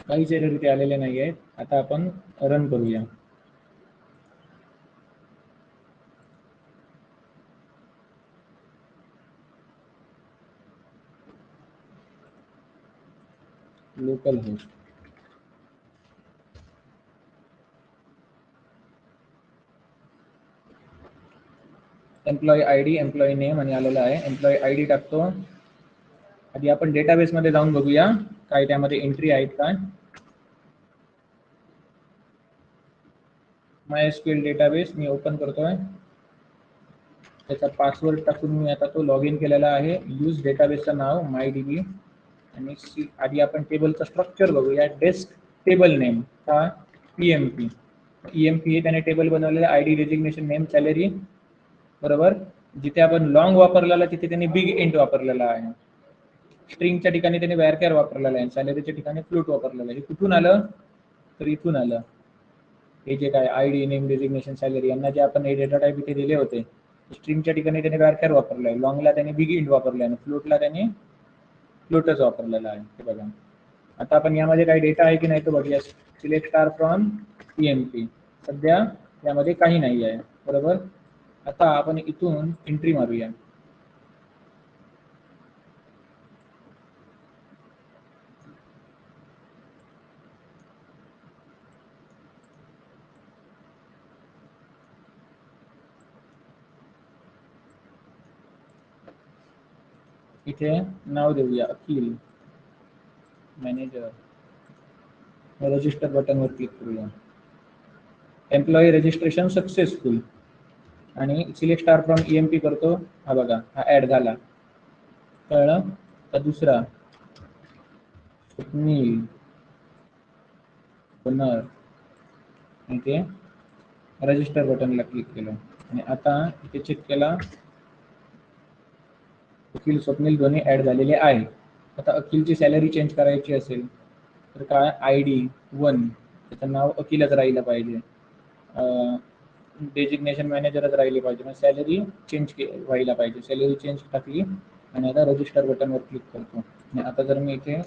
काहीच एरर इथे आलेले नाही आहेत. आता आपण रन करूया. Local host, employee ID, employee name आणि आलेला आहे. एम्प्लॉई ID टाकतो. आधी आपण डेटाबेस मध्ये जाऊन बघूया काय त्यामध्ये एंट्री आहेत काय. MySQL डेटाबेस मी ओपन करतोय. त्याचा पासवर्ड टाकून मी आता तो लॉग इन केलेला आहे. यूज डेटाबेसचं नाव MyDB आणि आधी आपण टेबलचं स्ट्रक्चर बघूया. डेस्क टेबल नेम का EMP. EMP हे त्याने टेबल बनवलेलं, ID, डेजिग्नेशन, नेम, सॅलरी बरोबर. जिथे आपण लॉंग वापरलेला तिथे त्यांनी बिग इंट वापरलेला आहे. स्ट्रिंगच्या ठिकाणी त्याने वॅरकॅर वापरलेला आहे, सॅलरीच्या ठिकाणी फ्लूट वापरलेला आहे. कुठून आलं तर इथून आलं. हे जे काय ID, नेम, डेजिग्नेशन, सॅलरी यांना जे आपण हे डेटा टाईप इथे दिले होते, स्ट्रिंगच्या ठिकाणी त्याने वॅरकॅर वापरलं आहे, लॉंगला त्याने बिग इंट वापरलं आहे, फ्लूटला त्याने फ्लूटच वापरलेला आहे. हे बघा. आता आपण यामध्ये काही डेटा आहे की नाही तो बघूया. Select star from EMP. सध्या यामध्ये काही नाही आहे बरोबर. आता आपण इथून एंट्री मारूया. इथे नाव देऊया अखिल, मॅनेजर. रजिस्टर बटनवर क्लिक करूया. एम्प्लॉई रजिस्ट्रेशन सक्सेसफुल आणि सिलेक्ट स्टार फ्रॉम EMP करतो. हा बघा, हा ऍड झाला. कळलं. तर दुसरा स्वप्नील ओनर, इथे रजिस्टर बटनला क्लिक केलं आणि आता इथे चेक केला, अखिल स्वप्नील दोन्ही ऍड झालेले आहे. आता अखिलची सॅलरी चेंज करायची असेल तर काय ID 1, त्याचं नाव अखिलच राहिलं पाहिजे, डेजिग्नेशन मॅनेजरच राहिली पाहिजे, मग सॅलरी चेंज व्हायला पाहिजे. सॅलरी चेंज टाकली आणि आता रजिस्टर बटनवर क्लिक करतो आणि आता जर मी इथे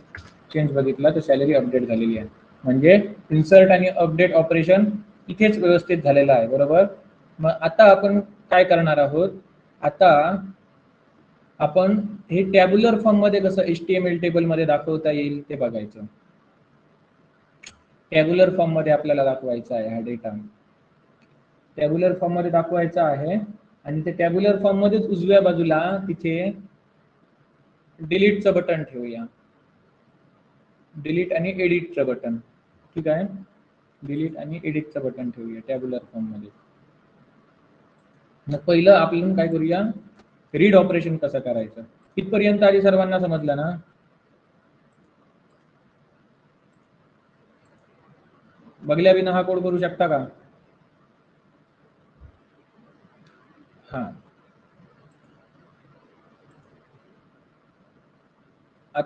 चेंज बघितला तर सॅलरी अपडेट झालेली आहे. म्हणजे इन्सर्ट आणि अपडेट ऑपरेशन इथेच व्यवस्थित झालेलं आहे बरोबर. मग आता आपण काय करणार आहोत, आता आपण हे टॅब्युलर फॉर्म मध्ये कसं HTML टेबल मध्ये दाखवता येईल ते बघायचं. टॅब्युलर फॉर्म मध्ये आपल्याला दाखवायचा आहे हा डेटा. टॅब्युलर फॉर्म मध्ये दाखवायचा आहे आणि ते टॅब्युलर फॉर्म मध्येच उजव्या बाजूला तिथे डिलीटचं बटन ठेवूया. डिलीट आणि एडिटचं बटन. ठीक आहे, डिलीट आणि एडिटचं बटन ठेवूया टॅब्युलर फॉर्म मध्ये. मग पहिलं आपण काय करूया, रीड ऑपरेशन कसं करायचं. इथपर्यंत आधी सर्वांना समजलं ना. बघल्या बिना हा कोड करू शकता का. हा,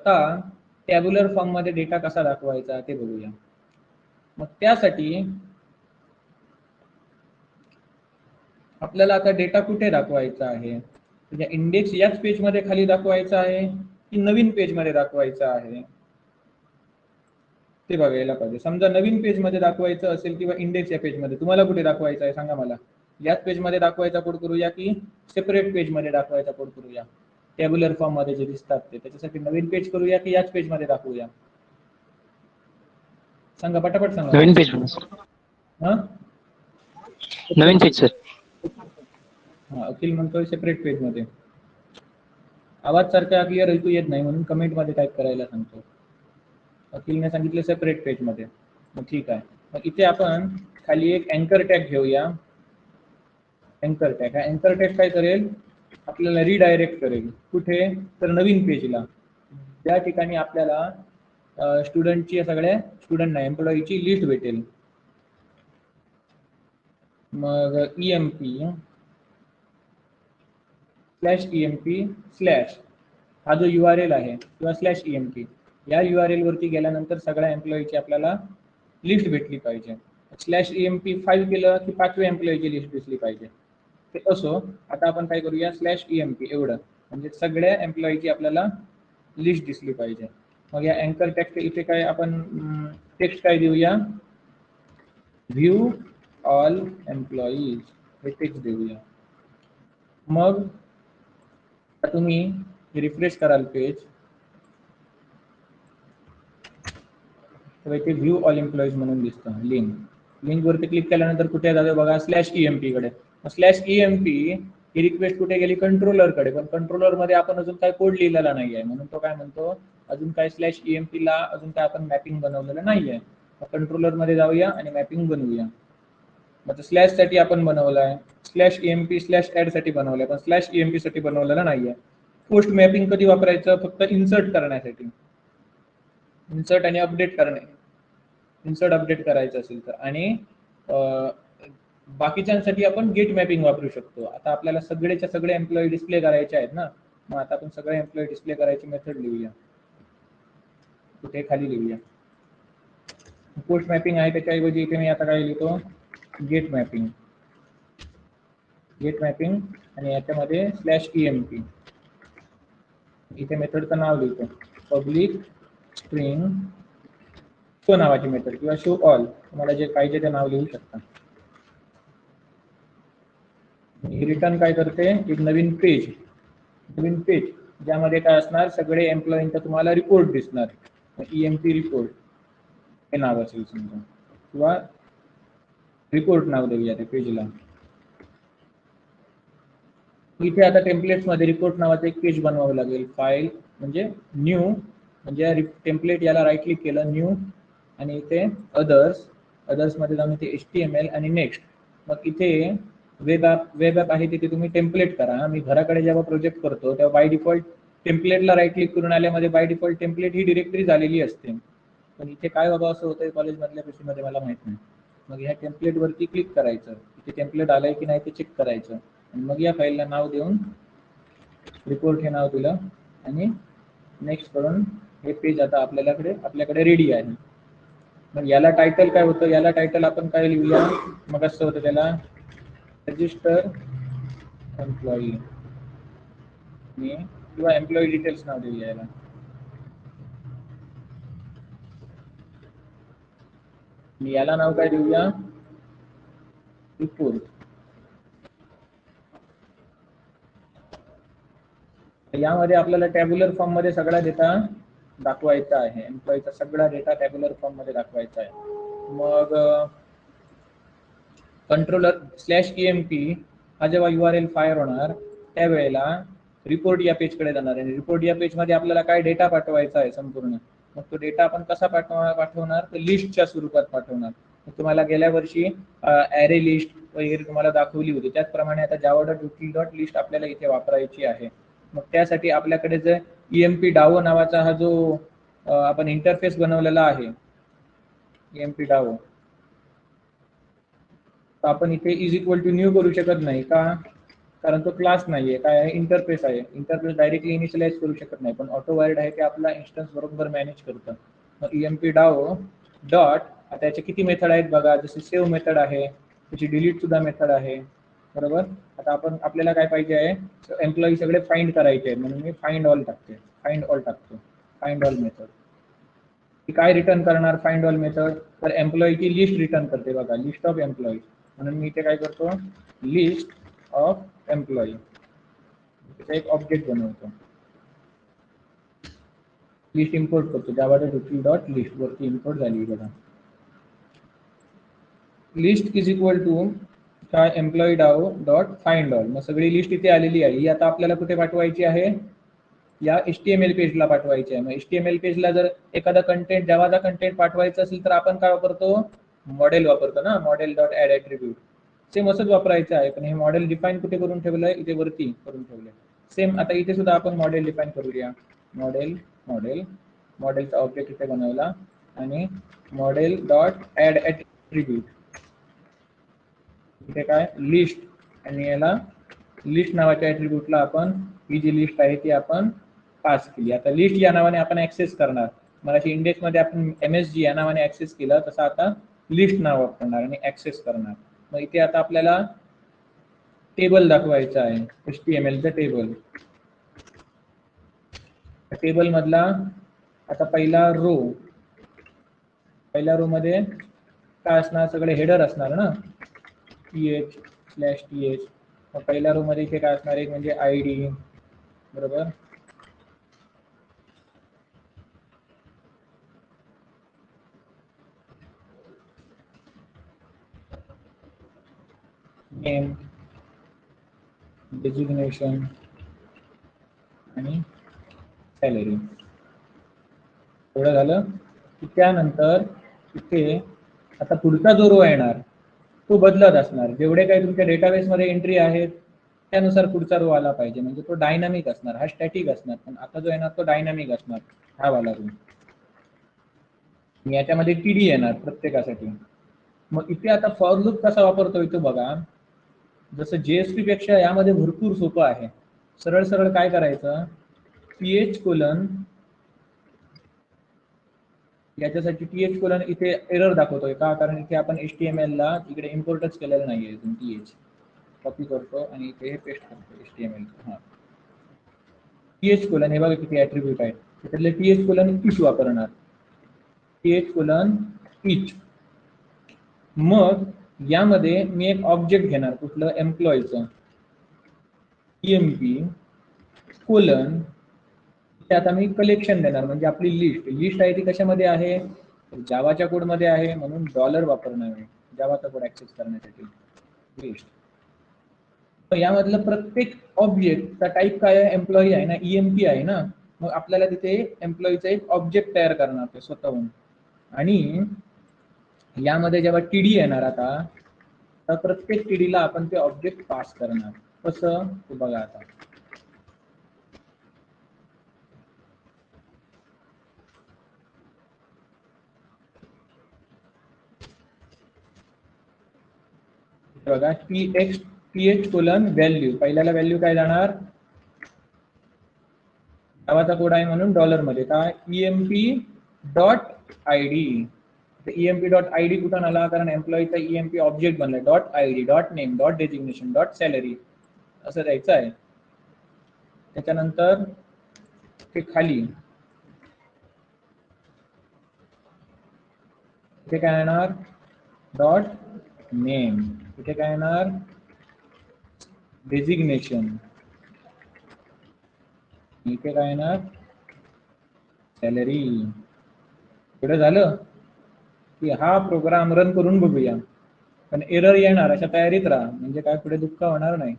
आता टॅब्युलर फॉर्म मध्ये डेटा कसा दाखवायचा ते बघूया. मग त्यासाठी आपल्याला आता डेटा कुठे दाखवायचा आहे, म्हणजे इंडेक्स याच पेज मध्ये खाली दाखवायचा आहे की नवीन पेज मध्ये दाखवायचा आहे ते बघायला पाहिजे. समजा नवीन पेज मध्ये दाखवायचं असेल किंवा इंडेक्स या पेज मध्ये, तुम्हाला कुठे दाखवायचं आहे सांगा मला. याच पेज मध्ये दाखवायचा कोड करूया की सेपरेट पेज मध्ये दाखवायचा कोड करूया? टॅब्युलर फॉर्म मध्ये जे दिसतात ते, त्याच्यासाठी नवीन पेज करूया की याच पेज मध्ये दाखवूया? सांगा पटापट सांगा. नवीन पेज. हा नवीन पेज सर. हा, अखिल म्हणतोय सेपरेट पेज मध्ये. आवाज सारखा क्लिअर ऐकू येत नाही म्हणून कमेंट मध्ये टाईप करायला सांगतो. अखिलने सांगितलं सेपरेट पेज मध्ये. मग ठीक आहे. मग इथे आपण खाली एक अँकर टॅग घेऊया. अँकर टॅग, हा अँकर टॅग काय करेल, आपल्याला रिडायरेक्ट करेल कुठे, तर नवीन पेजला. त्या ठिकाणी आपल्याला स्टुडंटची, सगळ्या स्टुडंट नाही एम्प्लॉईची लिस्ट भेटेल. मग EMP /EMP/ हा जो URL आहे किंवा /EMP या URL वरती गेल्यानंतर सगळ्या एम्प्लॉईची आपल्याला लिस्ट भेटली पाहिजे. /EMP 5 केलं की 5व्या एम्प्लॉईची लिस्ट दिसली पाहिजे. ते असो, आता आपण काय करूया, /EMP एवढं, म्हणजे सगळ्या एम्प्लॉईची आपल्याला लिस्ट दिसली पाहिजे. मग या अँकर टॅग इथे काय आपण टेक्स्ट काय देऊया, व्ह्यू ऑल एम्प्लॉईज हे टेक्स्ट देऊया. मग तुम्ही रिफ्रेश कराल पेज, तर इथे व्ह्यू ऑल एम्प्लॉईज म्हणून दिसतं लिंक वरती क्लिक केल्यानंतर कुठे जातो बघा, /EMP कडे. /EMP ही रिक्वेस्ट कुठे गेली, कंट्रोलर कडे. पण कंट्रोलर मध्ये आपण अजून काय कोड लिहिलेला नाहीये, म्हणून तो काय म्हणतो अजून काय /EMP ला अजून काय आपण मॅपिंग बनवलेलं नाहीये. कंट्रोलर मध्ये जाऊया आणि मॅपिंग बनवूया. मग स्लॅश साठी आपण बनवलाय, /EMP/add साठी बनवलाय, पण /EMP साठी बनवलेला नाहीये. पोस्ट मॅपिंग कधी वापरायचं, फक्त इन्सर्ट करण्यासाठी, इन्सर्ट आणि अपडेट करणे, इन्सर्ट अपडेट करायचं असेल तर. आणि बाकीच्यांसाठी आपण गेट मॅपिंग वापरू शकतो. आता आपल्याला सगळेच्या सगळे एम्प्लॉई डिस्प्ले करायचे आहेत ना, मग आता आपण सगळे एम्प्लॉई डिस्प्ले करायची मेथड लिहूया. कुठे खाली लिहूया, पोस्ट मॅपिंग आहे त्याच्याऐवजी इथे मी आता काय लिहितो, गेट मॅपिंग. गेट मॅपिंग आणि याच्यामध्ये /EMP. इथे मेथडचं नाव लिहितो, पब्लिक स्ट्रिंग शो नावाची मेथड किंवा शो ऑल, तुम्हाला जे पाहिजे ते नाव लिहू शकता. रिटर्न काय करते, एक नवीन पेज ज्यामध्ये काय असणार, सगळे एम्प्लॉईंचा तुम्हाला रिपोर्ट दिसणार. EMP रिपोर्ट हे नाव असेल समजा, किंवा रिपोर्ट नाव देऊया त्या पेजला. इथे आता टेम्पलेट्स मध्ये रिपोर्ट नावाचं एक पेज बनवावं लागेल. फाईल म्हणजे न्यू, म्हणजे टेम्पलेट याला राईट क्लिक केलं, न्यू, आणि इथे अदर्स मध्ये जाऊन इथे HTML आणि नेक्स्ट. मग इथे वेब ॲप आहे तिथे तुम्ही टेम्पलेट करा. मी घराकडे जेव्हा प्रोजेक्ट करतो तेव्हा बाय डिफॉल्ट टेम्पलेटला राईट क्लिक करून आल्यामध्ये बाय डिफॉल्ट टेम्पलेट ही डिरेक्टरी झालेली असते. पण इथे काय बाबा असं होतंय कॉलेज मधल्या PC मध्ये मला माहित नाही. मग ह्या टेम्पलेट वरती क्लिक करायचं, इथे टेम्पलेट आलंय की नाही ते चेक करायचं, आणि मग या फाईलला नाव देऊन रिपोर्ट हे नाव दिलं आणि नेक्स्ट करून हे पेज आता आपल्याकडे रेडी आहे. मग याला टायटल काय होतं, याला टायटल आपण काय लिहूया, मग असं होतं त्याला रजिस्टर एम्प्लॉई किंवा एम्प्लॉई डिटेल्स नाव देऊया याला. याला नाव काय देऊया, रिपोर्ट. यामध्ये आपल्याला टॅब्युलर फॉर्म मध्ये सगळा डेटा दाखवायचा आहे, एम्प्लॉईचा सगळा डेटा टॅब्युलर फॉर्म मध्ये दाखवायचा आहे. मग कंट्रोलर /EMP हा जेव्हा URL फायर होणार त्यावेळेला रिपोर्ट या पेज कडे जाणार आहे. रिपोर्ट या पेज मध्ये आपल्याला काय डेटा पाठवायचा आहे संपूर्ण. मग तो डेटा आपण कसा पाठवणार, तर लिस्टच्या स्वरूपात पाठवणार. तुम्हाला गेल्या वर्षी ॲरे लिस्ट वगैरे तुम्हाला दाखवली होती, त्याचप्रमाणे आता java.util.list आपल्याला इथे वापरायची आहे. मग त्यासाठी आपल्याकडे जर EMP DAO नावाचा हा जो आपण इंटरफेस बनवलेला आहे, EMP DAO, आपण इथे =न्यू करू शकत नाही का, कारण तो क्लास नाहीये, काय आहे, इंटरफेस आहे. इंटरफेस डायरेक्टली इनिशियलाइज करू शकत नाही, पण ऑटो वायर्ड आहे ते आपला इन्स्टन्स बरोबर मॅनेज करतं. मग EMP डाओ डॉट, आता याचे किती मेथड आहेत बघा, जसे सेव्ह मेथड आहे, त्याची डिलीट सुद्धा मेथड आहे, बरोबर. आता आपल्याला काय पाहिजे आहे, एम्प्लॉई सगळे फाइंड करायचे आहेत, म्हणून मी फाइंड ऑल टाकतो. फाइंड ऑल मेथड ती काय रिटर्न करणार, फाइंड ऑल मेथड, तर एम्प्लॉईची लिस्ट रिटर्न करते बघा, लिस्ट ऑफ एम्प्लॉई. म्हणून मी इथे काय करतो, लिस्ट ऑफ एम्प्लॉई, त्याचा एक ऑब्जेक्ट बनवतो. लिस्ट इम्पोर्ट करतो, java.util.list वरती इम्पोर्ट झाली बघा. लिस्ट इज इक्वल टू काय, employee DAO dot find all. मग सगळी लिस्ट इथे आलेली आहे. ही आता आपल्याला कुठे पाठवायची आहे, या HTML पेजला पाठवायची आहे. मग HTML पेजला जर एखादा कंटेंट, जावाचा कंटेंट पाठवायचा असेल तर आपण काय वापरतो, मॉडेल वापरतो ना, model dot add attribute. Same असंच वापरायचं आहे, पण हे मॉडेल डिफाईन कुठे करून ठेवलंय, इथे वरती करून ठेवलंय. सेम आता इथे सुद्धा आपण मॉडेल डिफाईन करूया. मॉडेलचा ऑब्जेक्ट इथे बनवला आणि मॉडेल डॉट ऍड ॲट्रिब्यूट, इथे काय, लिस्ट, आणि याला लिस्ट नावाच्या ॲट्रिब्यूटला आपण ही जी लिस्ट आहे ती आपण पास केली. आता लिस्ट या नावाने आपण ऍक्सेस करणार. मगाशी इंडेक्समध्ये आपण MSG या नावाने ऍक्सेस केलं, तसं आता लिस्ट नाव वापरणार आणि ऍक्सेस करणार. मग इथे आता आपल्याला टेबल दाखवायचं आहे, HTMLचं टेबल. टेबल मधला आता पहिला रो मध्ये काय असणार, सगळे हेडर असणार ना, th/th. मग पहिल्या रो मध्ये इथे काय असणार, एक म्हणजे ID, बरोबर, नेम, डेजिग्नेशन आणि सॅलरी. एवढं झालं की त्यानंतर इथे आता पुढचा जो रो येणार तो बदलत असणार. जेवढे काही तुमच्या डेटाबेसमध्ये एंट्री आहेत त्यानुसार पुढचा रो आला पाहिजे. म्हणजे तो डायनामिक असणार, हा स्टॅटिक असणार, पण आता जो येणार तो डायनामिक असणार, हा वाला रो. याच्यामध्ये TD येणार प्रत्येकासाठी. मग इथे आता फॉर लूप कसा वापरतोय तो बघा. जसं JSP पेक्षा यामध्ये भरपूर सोपं आहे. सरळ सरळ काय करायचं, th:, याच्यासाठी th:, इथे एरर दाखवतोय का, कारण इथे आपण HTML ला इकडे इम्पोर्टच केलेलं नाहीये. th कॉपी करतो आणि इथे हे पेस्ट करतो HTML. हा, th:, हे बघा किती ॲट्रिब्यूट आहे, त्यातले th:, each वापरणार, th:, each. मग यामध्ये मी एक ऑब्जेक्ट घेणार, कुठलं, एम्प्लॉईचं, EMP:, आता मी कलेक्शन देणार, म्हणजे आपली लिस्ट आहे ती कशामध्ये आहे, जावाच्या कोड मध्ये आहे, म्हणून डॉलर वापरणार आहे जावाचा कोड ऍक्सेस करण्यासाठी, लिस्ट. यामधलं प्रत्येक ऑब्जेक्टचा टाईप काय आहे, एम्प्लॉई आहे ना, EMP आहे ना, मग आपल्याला तिथे एम्प्लॉईचा एक ऑब्जेक्ट तयार करणार ते स्वतःहून. आणि यामध्ये जेव्हा TD येणार आता, तर प्रत्येक TD ला आपण ते ऑब्जेक्ट पास करणार. कसं ते बघा. आता बघा, th:, व्हॅल्यू, पहिल्याला व्हॅल्यू काय जाणार, जावाचा कोड आहे म्हणून डॉलर मध्ये काय, EMP.id. EMP.id कुठून आला, कारण एम्प्लॉईचा EMP ऑब्जेक्ट बनलाय, .id, .name, .designation, .salary असं द्यायचं आहे. त्याच्यानंतर ते खाली इथे काय येणार, .name, इथे काय येणार, डेजिग्नेशन, इथे काय येणार, सॅलरी. पुढे झालं की हा प्रोग्राम रन करून बघूया, पण एरर येणार, अशा तयारीत राहा, म्हणजे काय पुढे दुःख होणार नाही.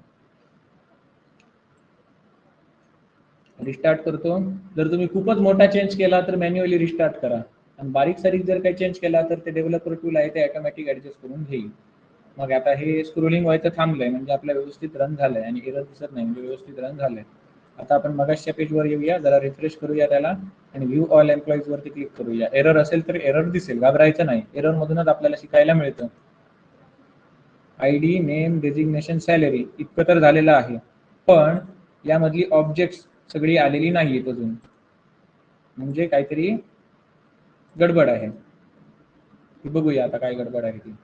रिस्टार्ट करतो. जर तुम्ही खूपच मोठा चेंज केला तर मॅन्युअली रिस्टार्ट करा, आणि बारीक सारीक जर काही चेंज केला तर ते डेव्हलपर टूल आहे ते ऑटोमॅटिक ऍडजस्ट करून घेईल. मग आता हे स्क्रोलिंग व्हायचं थांबलंय, म्हणजे आपलं व्यवस्थित रन झालंय आणि एरर दिसत नाही, म्हणजे व्यवस्थित रन झालंय. आता आपण मगाशच्या पेजवर येऊया, जरा रिफ्रेश करूया त्याला आणि व्ह्यू ऑल एम्प्लॉईज वरती क्लिक करूया. एरर असेल तर एरर दिसेल, घाबरायचं नाही, एरर मधूनच आपल्याला शिकायला मिळतं. ID, नेम, डेजिग्नेशन, सॅलरी इतकं तर झालेलं आहे, पण यामधली ऑब्जेक्ट्स सगळी आलेली नाहीत अजून, म्हणजे काहीतरी गडबड आहे. बघूया आता काय गडबड आहे ती.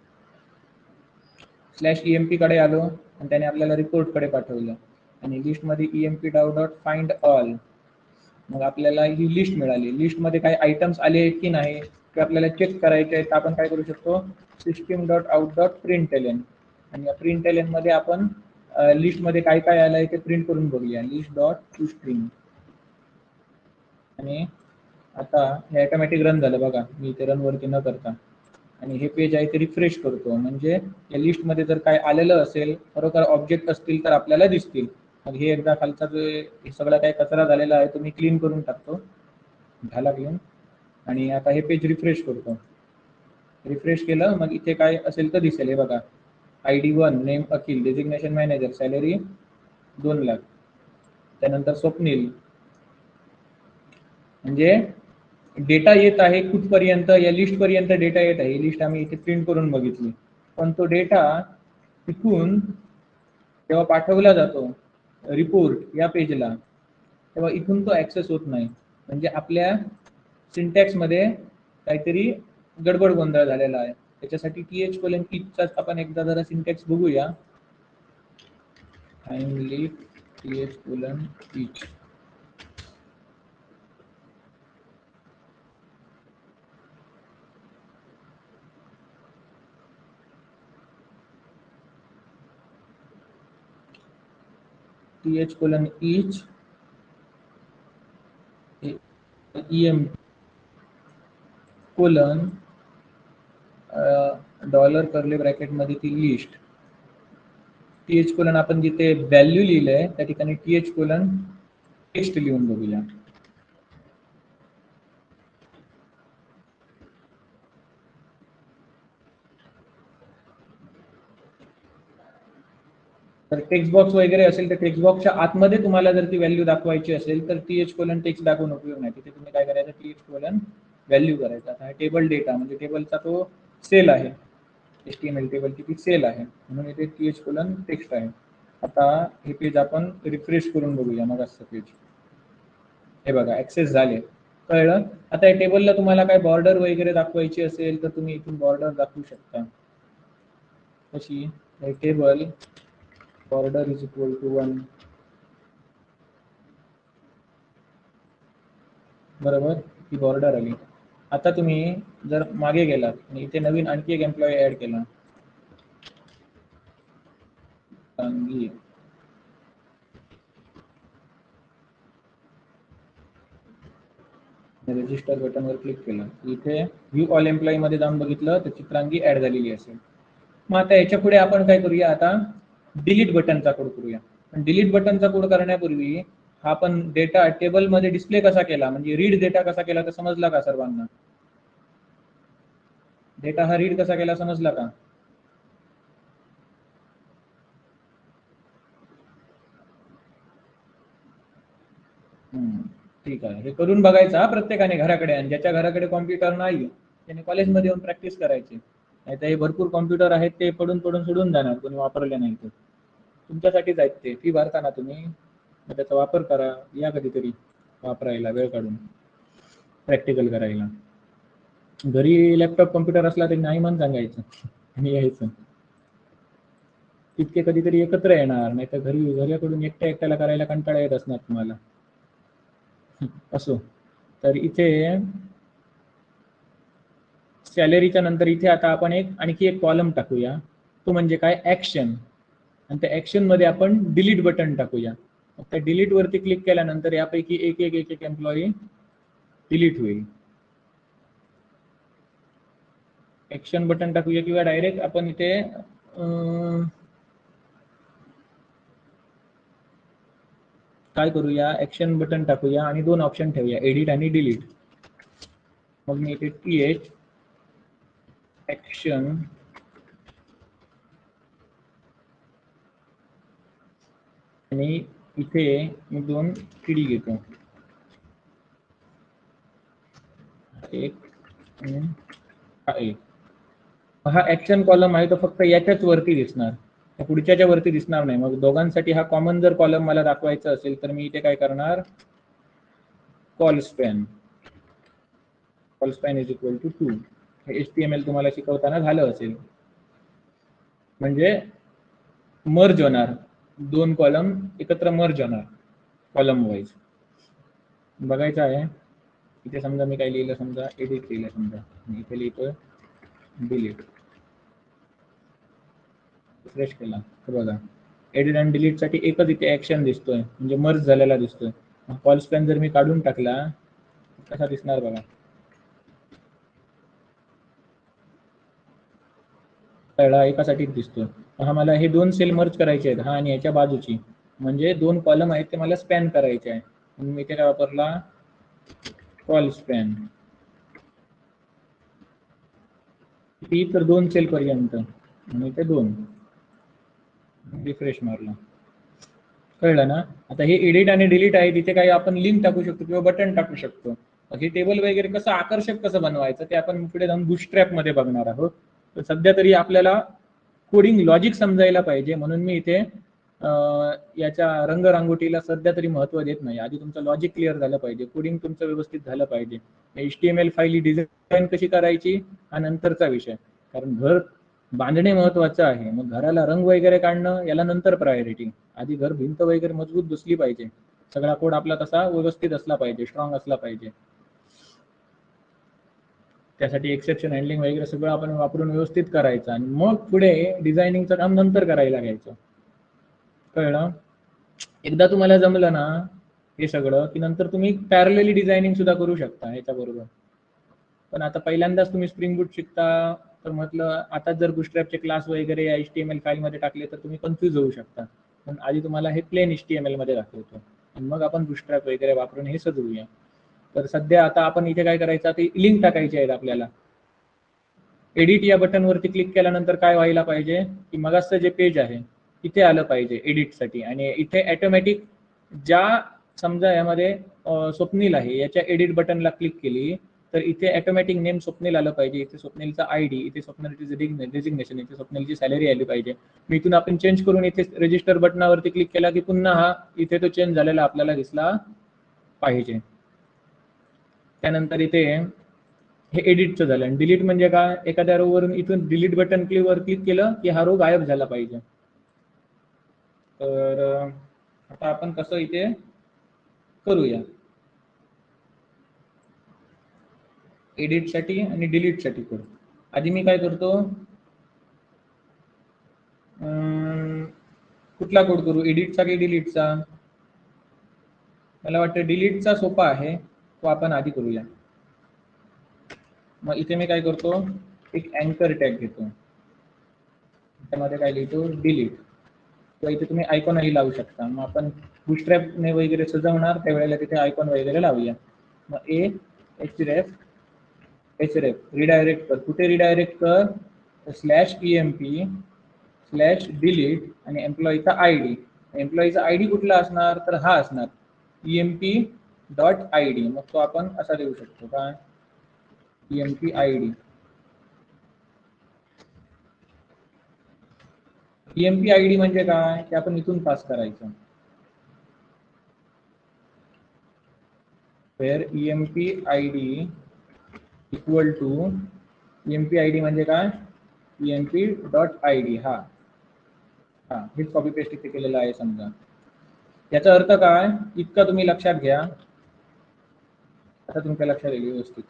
/emp कडे आलो आणि त्याने आपल्याला रिपोर्ट कडे पाठवलं आणि लिस्ट मध्ये emp डॉट फाइंड ऑल. मग आपल्याला ही लिस्ट मिळाली. लिस्ट मध्ये काही आयटम्स आले आहेत की नाही ते आपल्याला चेक करायचे आहेत. आपण काय करू शकतो, system.out.println आणि या println मध्ये आपण लिस्ट मध्ये काय काय आलंय ते प्रिंट करून बघूया. list.toString आणि आता हे ऑटोमॅटिक रन झालं बघा, मी ते रन वरती न करता. आणि हे पेज आहे ते रिफ्रेश करतो, म्हणजे या लिस्ट मध्ये जर काय आलेलं असेल, खरोखर ऑब्जेक्ट असतील तर आपल्याला दिसतील. मग हे एकदा खालचा जो हे सगळा काय कचरा झालेला आहे तो मी क्लीन करून टाकतो. झाला क्लीन. आणि आता हे पेज रिफ्रेश करतो. रिफ्रेश केलं मग इथे काय असेल तर दिसेल. हे बघा, ID1, नेम अखिल, डेजिग्नेशन मॅनेजर, सॅलरी 2 लाख, त्यानंतर स्वप्नील. म्हणजे डेटा येत आहे कुठपर्यंत, या लिस्ट पर्यंत डेटा येत आहे. लिस्ट आम्ही इथे प्रिंट करून बघितली, पण तो डेटा तिथून जेव्हा पाठवला जातो रिपोर्ट या पेजला, तेव्हा इथून तो ऍक्सेस होत नाही. म्हणजे आपल्या सिंटॅक्स मध्ये काहीतरी गडबड गोंधळ झालेला आहे. त्याच्यासाठी th::each आपण एकदा जरा सिंटॅक्स बघूया. Finally th::each. th::each em colon dollar curly bracket मध्ये ती लिस्ट. th::कोलन आपण जिथे व्हॅल्यू लिहिलंय त्या ठिकाणी th::कोलन टेक्स्ट लिहून बघूया. तर टेक्स्ट बॉक्स वगैरे असेल तर टेक्स्ट बॉक्सच्या आतमध्ये तुम्हाला जर ती व्हॅल्यू दाखवायची असेल तर th::कोलन टेक्स्ट दाखवून उपयोग नाही. तिथे तुम्ही काय करायचं, th::कोलन व्हॅल्यू करायचा. आता टेबल डेटा म्हणजे टेबलचा तो सेल आहे, HTML टेबलची ती सेल आहे, म्हणून इथे th::कोलन टेक्स्ट आहे. आता हे पेज आपण रिफ्रेश करून बघूया. मग असं पेज हे बघा ऍक्सेस झाले, कळलं. आता या टेबलला तुम्हाला काय बॉर्डर वगैरे दाखवायची असेल तर तुम्ही इथून बॉर्डर दाखवू शकता. कशी, table border is equal to 1, बरोबर, ही बॉर्डर आली. आता तुम्ही जर मागे गेलात आणि इथे नवीन आणखी एक एम्प्लॉई ऍड केला, रजिस्टर बटनवर क्लिक केलं, इथे व्ह्यू ऑल एम्प्लॉई मध्ये जाऊन बघितलं तर चित्रांगी ऍड झालेली असेल. मग आता याच्या पुढे आपण काय करूया, आता डिलीट बटनचा कोड करूया. पण डिलीट बटनचा कोड करण्यापूर्वी हा आपण डेटा टेबल मध्ये डिस्प्ले कसा केला, म्हणजे रीड डेटा कसा केला तर समजला का सर्वांना? डेटा हा रीड कसा केला समजला का? ठीक आहे, हे करून बघायचा प्रत्येकाने घराकडे. आणि ज्याच्या घराकडे कॉम्प्युटर नाही त्याने कॉलेजमध्ये येऊन प्रॅक्टिस करायची. नाही तर हे भरपूर कॉम्प्युटर आहेत ते पडून पडून सोडून जाणार कोणी वापरले नाही तर. तुमच्यासाठीच आहेत ते, फी भरताना तुम्ही, मग त्याचा वापर करा. या कधीतरी वापरायला वेळ काढून प्रॅक्टिकल करायला. घरी लॅपटॉप कॉम्प्युटर असला तरी नाही म्हणून सांगायचं आणि यायचं. तितके कधीतरी एकत्र येणार, नाही तर घराकडून एकट्या एकट्याला करायला कंटाळा येत असणार तुम्हाला. असो, तर इथे सॅलरीच्या नंतर इथे आता आपण आणखी एक कॉलम टाकूया, तो म्हणजे काय, ऍक्शन. आणि त्या ऍक्शन मध्ये आपण डिलीट बटन टाकूया. त्या डिलीट वरती क्लिक केल्यानंतर यापैकी एक एक एम्प्लॉई डिलीट होईल. ऍक्शन बटन टाकूया किंवा डायरेक्ट आपण इथे काय करूया, ऍक्शन बटन टाकूया आणि 2 ऑप्शन ठेवूया, एडिट आणि डिलीट. मग मी इथे th ऍक्शन आणि इथे मी 2 किडी घेतो, एक आणि हा एक. हा ऍक्शन कॉलम आहे तो फक्त याच्याच वरती दिसणार, पुढच्याच्या वरती दिसणार नाही. मग दोघांसाठी हा कॉमन जर कॉलम मला दाखवायचा असेल तर मी इथे काय करणार, col span is equal to 2. हे HTML तुम्हाला शिकवताना झालं असेल. म्हणजे मर्ज होणार, दोन कॉलम एकत्र मर्ज होणार कॉलम वाईज. बघायचं आहे. इथे समजा मी काय लिहिलं, समजा एडिट लिहिलं, समजा मी इथे लिहितोय डिलीट, रिफ्रेश केला तर बघा एडिट आणि डिलीट साठी एकच इथे ऍक्शन दिसतोय, म्हणजे मर्ज झालेला दिसतोय. कॉल स्पॅन जर मी काढून टाकला कसा दिसणार बघा, कळला, एकासाठीच दिसतोय. हा मला हे दोन सेल मर्ज करायचे आहेत, हा आणि याच्या बाजूची, म्हणजे दोन कॉलम आहेत ते मला स्पॅन करायचे आहे. म्हणून मी इथे काय वापरला, कॉल स्पॅन. ती तर दोन सेल पर्यंत आणि ते दोन, रिफ्रेश मारला, कळलं ना. आता हे एडिट आणि डिलीट आहे, तिथे काही आपण लिंक टाकू शकतो किंवा बटन टाकू शकतो. हे टेबल वगैरे कसं आकर्षक कसं बनवायचं ते आपण पुढे जाऊन बूटस्ट्रॅप मध्ये बघणार आहोत. तर सध्या तरी आपल्याला कोडिंग लॉजिक समजायला पाहिजे, म्हणून मी इथे याच्या रंगरांगोटीला सध्या तरी महत्व देत नाही. आधी तुमचं लॉजिक क्लिअर झालं पाहिजे, कोडिंग तुमचं व्यवस्थित झालं पाहिजे. HTML फाईल डिझाईन कशी करायची हा नंतरचा विषय, कारण घर बांधणे महत्वाचं आहे. मग घराला रंग वगैरे काढणं याला नंतर प्रायोरिटी. आधी घर भिंत वगैरे मजबूत बसली पाहिजे, सगळा कोड आपला तसा व्यवस्थित असला पाहिजे, स्ट्रॉंग असला पाहिजे. त्यासाठी एक्सेप्शन हँडलिंग वगैरे सगळं आपण वापरून व्यवस्थित करायचं आणि मग पुढे डिझायनिंगचं काम नंतर करायला घ्यायचं. कळलं. एकदा तुम्हाला जमलं ना हे सगळं की नंतर तुम्ही पॅरलली डिझायनिंग सुद्धा करू शकता ह्याच्या बरोबर. पण आता पहिल्यांदाच तुम्ही स्प्रिंग बूट शिकता तर म्हटलं आता जर बूटस्ट्रॅपचे क्लास वगैरे या HTML फाईल मध्ये टाकले तर तुम्ही कन्फ्यूज होऊ शकता. पण आधी तुम्हाला हे प्लेन HTML मध्ये दाखवतो आणि मग आपण बूटस्ट्रॅप वगैरे वापरून हे सजवूया. तर सध्या आता आपण इथे काय करायचं, ते लिंक टाकायची आहेत आपल्याला. एडिट या बटन वरती क्लिक केल्यानंतर काय व्हायला पाहिजे की मगाचं जे पेज आहे इथे आलं पाहिजे एडिट साठी, आणि इथे ऑटोमॅटिक ज्या समजा यामध्ये स्वप्नील आहे याच्या एडिट बटनला क्लिक केली तर इथे ऑटोमॅटिक नेम स्वप्नील आलं पाहिजे, इथे स्वप्नीलचा ID, इथे स्वप्नीलची डेजिग्नेशन, इथे स्वप्नीलची सॅलरी आली पाहिजे. मी इथून आपण चेंज करून इथे रजिस्टर बटनावरती क्लिक केला की पुन्हा हा इथे तो चेंज झालेला आपल्याला दिसला पाहिजे. त्यानंतर इथे हे एडिटचं झालं. आणि डिलीट म्हणजे काय, एखाद्या रो वरून इथून डिलीट बटन क्लिक केलं की हा रो गायब झाला पाहिजे. तर आता आपण कसं इथे करूया, एडिट साठी आणि डिलीट साठी करू. आधी मी काय करतो, कुठला कोड करू, एडिटचा की डिलीटचा? मला वाटतं डिलीटचा सोपा आहे, तो आपण आधी करूया. मग इथे मी काय करतो, एक अँकर टॅग घेतो, त्यामध्ये काय लिहितो डिलीट, किंवा इथे तुम्ही आयकॉनही लावू शकता. मग आपण बूटस्ट्रॅपने वगैरे सजवणार त्यावेळेला तिथे आयकॉन वगैरे लावूया. मग href रिडायरेक्ट कर, कुठे रिडायरेक्ट कर, /emp/delete आणि एम्प्लॉईचा ID. एम्प्लॉईचा ID कुठला असणार तर हा असणार emp.id. मग तो आपण असा देऊ शकतो काय, emp.id. emp.id म्हणजे काय, ते आपण इथून पास करायचं. where emp.id equal to, emp.id म्हणजे काय, emp.id. हा हेच कॉपी पेस्ट इथे केलेलं आहे समजा. याचा अर्थ काय इतका तुम्ही लक्षात घ्या, आता तुमच्या लक्षात येईल व्यवस्थित.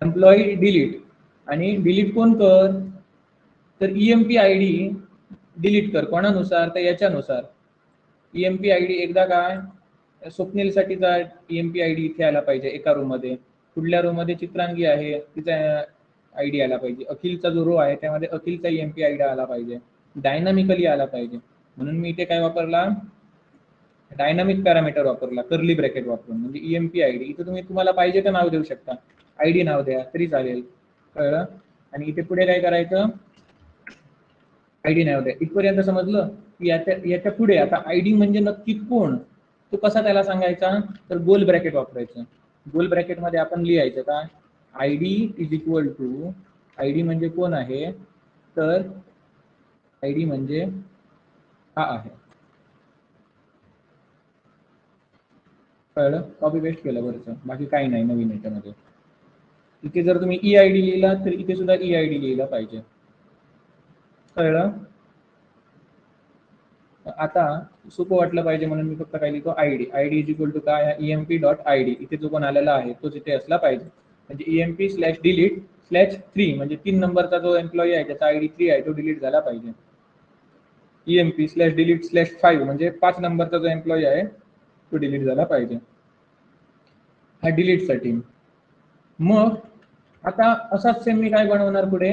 एम्प्लॉई डिलीट, आणि डिलीट कोण कर तर emp.id डिलीट कर, कोणानुसार तर याच्यानुसार. emp.id एकदा काय स्वप्नील साठीचा emp.id इथे आला पाहिजे एका रो मध्ये, पुढल्या रो मध्ये चित्रांगी आहे तिचा ID आला पाहिजे, अखिलचा जो रो आहे त्यामध्ये अखिलचा emp.id आला पाहिजे, डायनामिकली आला पाहिजे. म्हणून मी इथे काय वापरला, डायनामिक पॅरामीटर वापरला कर्ली ब्रॅकेट वापरून. म्हणजे emp.id इथे तुम्ही तुम्हाला पाहिजे तर नाव देऊ शकता, ID नाव द्या तरी चालेल, कळलं. आणि इथे पुढे काय करायचं, ID नाव द्या. इथपर्यंत समजलं की याच्या पुढे आता ID म्हणजे नक्की कोण, तो कसा त्याला सांगायचा तर गोल ब्रॅकेट वापरायचं. गोल ब्रॅकेट मध्ये आपण लिहायचं का, ID is equal to I D म्हणजे कोण आहे, तर आय डी म्हणजे हा आहे. कळलं? कॉपी पेस्ट केलं वरचं, बाकी काही नाही नवीन याच्यामध्ये. इथे जर तुम्ही ई आय डी लिहिला तर इथे सुद्धा ई आय डी लिहिला पाहिजे. कळलं? आता सोपं वाटलं पाहिजे म्हणून मी फक्त काय लिहितो, I D. I D is equal to काय, EMP डॉट आय डी. इथे जो कोण आलेला आहे तोच इथे असला पाहिजे. म्हणजे EMP/delete/3 म्हणजे 3 नंबरचा जो एम्प्लॉई आहे त्याचा आय डी 3 आहे तो डिलीट झाला पाहिजे. EMP/delete/5 म्हणजे 5 नंबरचा जो एम्प्लॉई आहे तो डिलीट झाला पाहिजे. हा डिलीटसाठी. मग आता असाच सेम मी काय बनवणार पुढे,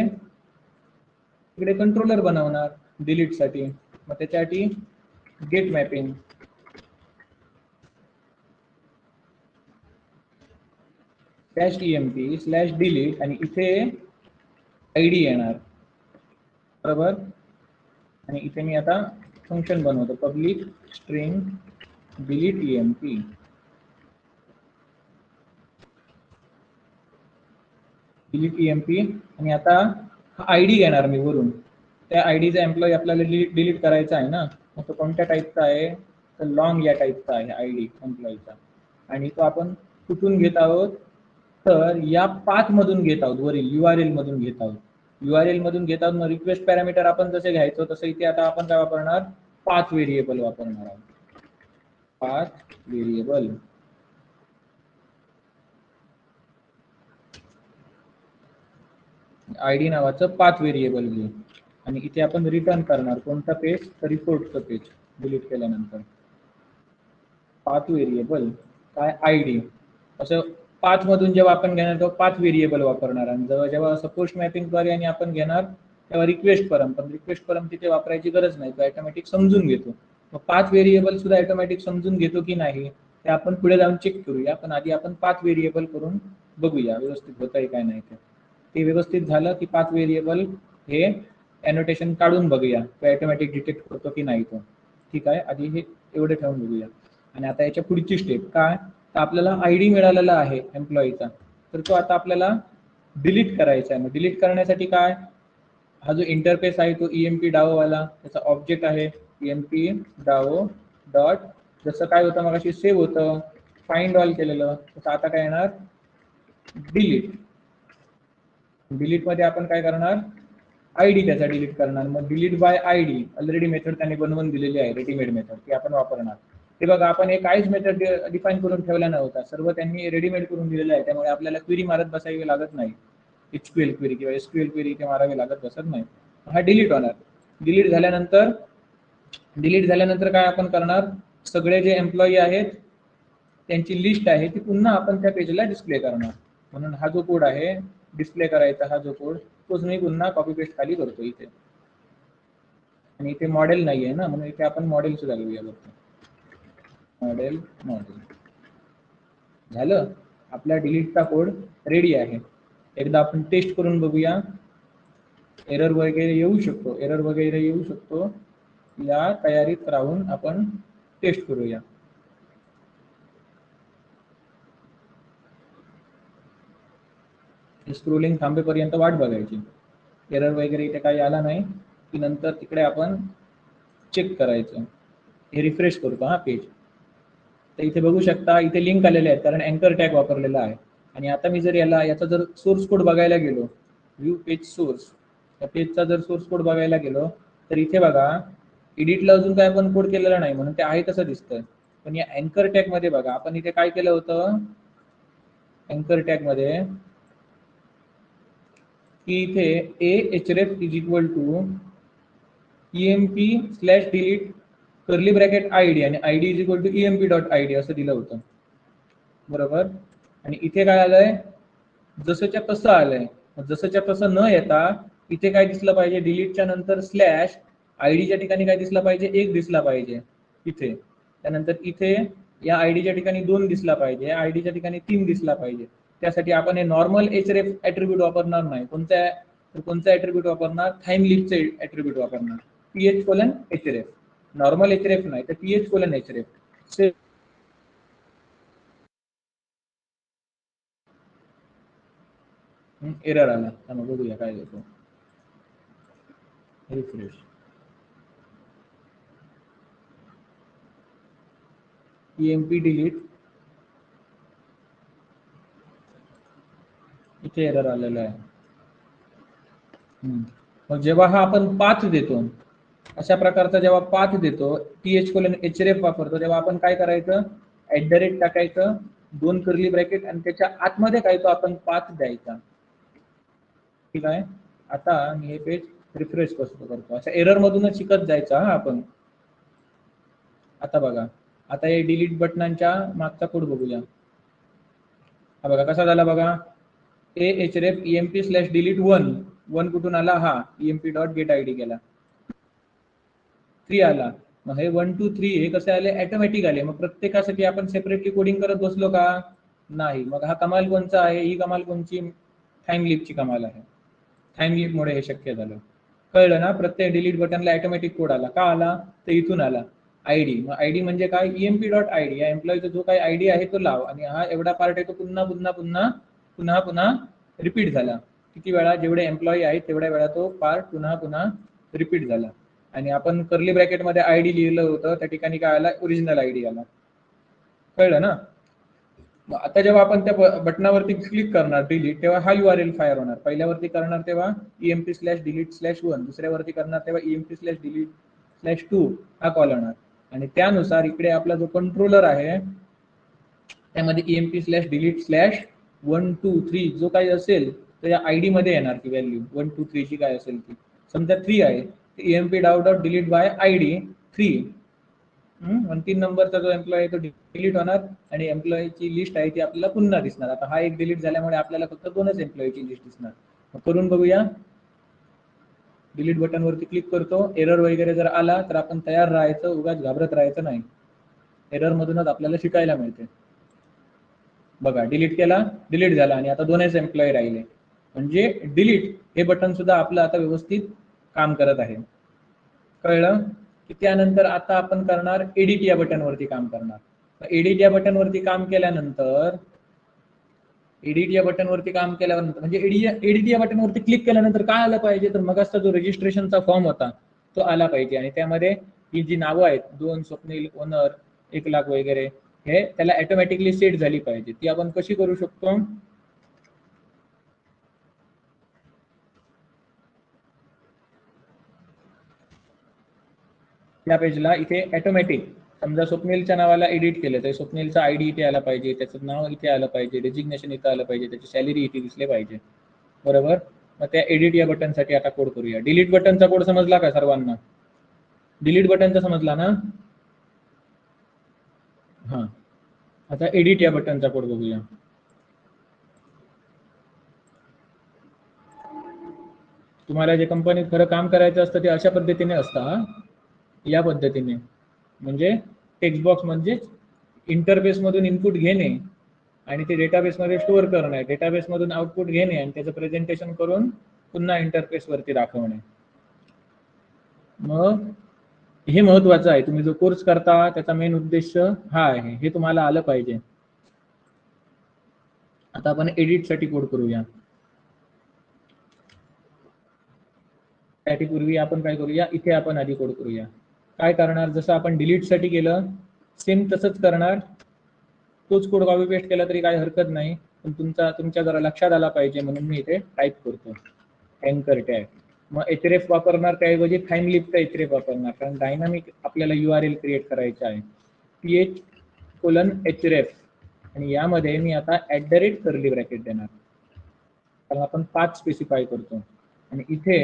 इकडे कंट्रोलर बनवणार डिलीटसाठी. मग त्याच्यासाठी गेट मॅपिंग /EMP/delete आणि इथे आय डी येणार, बरोबर. आणि इथे मी आता फंक्शन बनवतो, public string delete EMP. delete EMP आणि आता हा आय डी घेणार मी वरून. त्या आय डीचा एम्प्लॉई आपल्याला डिलीट करायचा आहे ना, मग तो कोणत्या टाईपचा आहे, तर लॉंग या टाईपचा आहे आय डी एम्प्लॉईचा. आणि तो आपण कुठून घेत आहोत, तर या पाथ मधून घेत आहोत, वरील URL मधून घेत आहोत. URL मधून घेत आहोत. मग रिक्वेस्ट पॅरामीटर आपण जसे घ्यायचो तसं इथे आता आपण काय वापरणार, पाथ व्हेरिएबल वापरणार आहोत. पाथ व्हेरिएबल आय डी नावाचं पाथ व्हेरिएबल घेऊ आणि इथे आपण रिटर्न करणार कोणता पेज, तर रिपोर्टचं पेज डिलीट केल्यानंतर. पाथ व्हेरिएबल काय, आय डी. असं पाथ मधून जेव्हा आपण घेणार तेव्हा पाथ व्हेरिएबल वापरणार आणि जेव्हा असं पोस्ट मॅपिंगद्वारे आणि आपण घेणार तेव्हा रिक्वेस्ट परम. पण रिक्वेस्ट परम तिथे वापरायची गरज नाही, तो ऑटोमॅटिक समजून घेतो. मग पाथ व्हेरिएबल सुद्धा ऑटोमॅटिक समजून घेतो की नाही ते आपण पुढे जाऊन चेक करूया. पण आधी आपण पाथ व्हेरिएबल करून बघूया व्यवस्थित होत आहे काय नाही ते व्यवस्थित झालं की पाथ व्हेरिएबल हे एनोटेशन काढून बघूया, तो ऑटोमॅटिक डिटेक्ट करतो की नाही तो. ठीक आहे, आधी हे एवढे ठेवून बघूया. आणि आता याच्या पुढची स्टेप काय, तर आपल्याला आय डी मिळालेला आहे एम्प्लॉईचा, तर तो आता आपल्याला डिलीट करायचा आहे. मग डिलीट करण्यासाठी काय, हा जो इंटरफेस आहे तो EMP DAO वाला, त्याचा ऑब्जेक्ट आहे EMP DAO डॉट, जसं काय होतं मग सेव्ह होतं, फाइंड ऑल केलेलं, तसं आता काय येणार, डिलीट. डिलीट मध्ये आपण काय करणार, आय डी त्याचा डिलीट करणार. मग delete by I D already method त्याने बनवून दिलेली आहे, रेडीमेड मेथड, ती आपण वापरणार. ते बघा, आपण हे काहीच मेथड डिफाईन करून ठेवला नव्हता, सर्व त्यांनी रेडीमेड करून दिलेलं आहे. त्यामुळे आपल्याला क्वेरी मारत बसावी लागत नाही, HQL क्वेरी किंवा SQL क्वेरी इथे मारावी लागत बसत नाही. हा डिलीट होणार. डिलीट झाल्यानंतर काय आपण करणार, सगळे जे एम्प्लॉई आहेत त्यांची लिस्ट आहे ती पुन्हा आपण त्या पेजला डिस्प्ले करणार. म्हणून हा जो कोड आहे डिस्प्ले करायचा, हा जो कोड तोच मी पुन्हा कॉपी पेस्ट खाली करतो इथे. आणि इथे मॉडेल नाही आहे ना, म्हणून इथे आपण मॉडेल सुद्धा घेऊया. मॉडेल झालं. आपला डिलीटचा कोड रेडी आहे. एकदा आपण टेस्ट करून बघूया. एरर वगैरे येऊ शकतो, या तयारीत राहून आपण टेस्ट करूया. स्क्रोलिंग थांबेपर्यंत वाट बघायची. एरर वगैरे इथे काही आला नाही की नंतर तिकडे आपण चेक करायचं. हे रिफ्रेश करतो हा पेज, तर इथे बघू शकता इथे लिंक आलेले आहेत कारण अँकर टॅग वापरलेला आहे. आणि आता मी जर याचा जर सोर्स कोड बघायला गेलो, व्ह्यू पेज सोर्स, या पेजचा जर सोर्स कोड बघायला गेलो तर इथे बघा एडिटला अजून काय आपण कोड केलेला नाही म्हणून ते आहे तसं दिसतंय. पण या अँकर टॅग मध्ये बघा आपण इथे काय केलं होतं, अँकर टॅग मध्ये की इथे ahref is equal to EMP/delete curly bracket ID आणि ID is equal to EMP dot ID असं दिलं होतं, बरोबर. आणि इथे काय आलंय, जसंच्या तसं आलंय. जसंच्या तसं न येता इथे काय दिसलं पाहिजे, डिलीटच्या नंतर /ID ठिकाणी काय दिसला पाहिजे, 1 दिसला पाहिजे इथे. त्यानंतर इथे या आयडीच्या ठिकाणी 2 दिसला पाहिजे, या आयडीच्या ठिकाणी 3 दिसला पाहिजे. त्यासाठी आपण हे नॉर्मल href ॲट्रिब्यूट वापरणार नाही. कोणता ॲट्रिब्यूट वापरणार, टाइमलीपचे ॲट्रिब्यूट वापरणार, th:/href. नॉर्मल href नाही तर th:/href. एरर आला, मग बघूया काय देतो. रिफ्रेश. EMP डिलीट, इथे एरर आलेला आहे. मग जेव्हा हा आपण पाथ देतो, अशा प्रकारचा जेव्हा पाथ देतो, th:/href वापरतो, तेव्हा आपण काय करायचं, @ टाकायचं, 2 कर्ली ब्रॅकेट आणि त्याच्या आतमध्ये काय तो आपण पाथ द्यायचा. ठीक आहे. आता मी हे पेज रिफ्रेश करतो. अशा एरर मधूनच शिकत जायचा हा आपण. आता बघा, आता हे डिलीट बटनांच्या मागचा कोड बघूया. हा बघा कसा झाला बघा, href emp/delete1 कुठून आला, हा emp.getID गेला, 3 आला. मग हे 1 2 3 हे कसे आले, ऑटोमॅटिक आले. मग प्रत्येकासाठी आपण सेपरेटली कोडिंग करत बसलो का, नाही. मग हा कमाल कोणचा आहे, ही कमाल कोणची, टाइमलीपची कमाल आहे. टाइमलीपमुळे हे शक्य झालं. कळलं ना. प्रत्येक डिलीट बटनला ऑटोमॅटिक कोड आला. का आला, तर इथून आला, आयडी. मग आयडी म्हणजे काय, emp.id. या एम्प्लॉईचा जो काही आयडी आहे तो लाव, आणि हा एवढा पार्ट आहे तो पुन्हा पुन्हा पुन्हा पुन्हा पुन्हा रिपीट झाला. किती वेळा, जेवढे एम्प्लॉई आहेत तेवढ्या वेळा तो पार्ट पुन्हा पुन्हा रिपीट झाला. आणि आपण कर्ली ब्रॅकेटमध्ये आयडी लिहिलं होतं, त्या ठिकाणी काय आला, ओरिजिनल आयडी आला. कळलं ना. मग आता जेव्हा आपण त्या बटनावरती क्लिक करणार डिलीट, तेव्हा हा URL फायर होणार. पहिल्यावरती करणार तेव्हा emp/delete/1, दुसऱ्यावरती करणार तेव्हा emp/delete/2 हा कॉल होणार. आणि त्यानुसार इकडे आपला जो कंट्रोलर आहे त्यामध्ये emp/delete/1 2 3 जो काही असेल तर या आयडी मध्ये येणार ती व्हॅल्यू 1 2 3 ची काय असेल ती. समजा 3 आहे, emp.delete by id 3. 3 नंबरचा जो एम्प्लॉई आहे तो डिलीट होणार, आणि एम्प्लॉईची लिस्ट आहे ती आपल्याला पुन्हा दिसणार. आता हा एक डिलीट झाल्यामुळे आपल्याला फक्त 2च एम्प्लॉईची लिस्ट दिसणार. मग करून बघूया. डिलीट बटन वरती क्लिक करतो. एरर वगैरे जर आला तर आपण तयार राहायचं, उगाच घाबरत राहायचं नाही. एरर मधूनच आपल्याला शिकायला मिळते. बघा, डिलीट केला, डिलीट झाला, आणि आता 2च एम्प्लॉई राहिले. म्हणजे डिलीट हे बटन सुद्धा आपलं आता व्यवस्थित काम करत आहे. कळलं की. त्यानंतर आता आपण करणार एडिट या बटन वरती काम करणार. एडिट या बटन वरती काम केल्यानंतर म्हणजे एडिट या बटन वरती क्लिक केल्यानंतर काय आलं पाहिजे, तर मगाचा जो रजिस्ट्रेशनचा फॉर्म होता तो आला पाहिजे. आणि त्यामध्ये ही जी नावं आहेत, 2 स्वप्नील, ओनर, 1 लाख वगैरे, हे त्याला ऑटोमॅटिकली सेट झाली पाहिजे. ती आपण कशी करू शकतो, या पेजला इथे ऑटोमॅटिक, समजा स्वप्नीलच्या नावाला एडिट केलं तर स्वप्नीलचा आयडी इथे आला पाहिजे, त्याचं नाव इथे आलं पाहिजे, डेजिग्नेशन इथं आलं पाहिजे, त्याची सॅलरी इथे दिसले पाहिजे. बरोबर. मग त्या एडिट या बटनसाठी आता कोड करूया. डिलीट बटनचा कोड समजला का सर्वांना, डिलीट बटनचा समजला ना. हा, आता एडिट या बटनचा कोड बघूया. तुम्हाला जे कंपनीत खरं काम करायचं असतं ते अशा पद्धतीने असतं, या पद्धतीने. म्हणजे टेक्स्ट बॉक्स म्हणजे इंटरफेस मधून इनपुट घेणे आणि ते डेटाबेस मध्ये स्टोअर करणे, डेटाबेस मधून आउटपुट घेणे आणि त्याचं प्रेझेंटेशन करून पुन्हा इंटरफेस वरती दाखवणे. मग हे महत्वाचं आहे. तुम्ही जो कोर्स करता त्याचा मेन उद्देश हा आहे, हे तुम्हाला आलं पाहिजे. आता आपण एडिट साठी कोड करूया. त्यासाठी पूर्वी आपण काय करूया, इथे आपण आधी कोड करूया. काय करणार, जसं आपण डिलीट साठी केलं सेम तसंच करणार. तोच कोड कॉपी पेस्ट केला तरी काही हरकत नाही, पण तुमच्या जरा लक्षात आला पाहिजे म्हणून मी इथे टाईप करतो अँकर टॅग. मग href वापरणार त्याऐवजी टाइमलीपचा href वापरणार, कारण डायनामिक आपल्याला URL क्रिएट करायचा आहे, th:/href. आणि यामध्ये मी आता @ ब्रॅकेट देणार, कारण आपण 5 स्पेसिफाय करतो. आणि इथे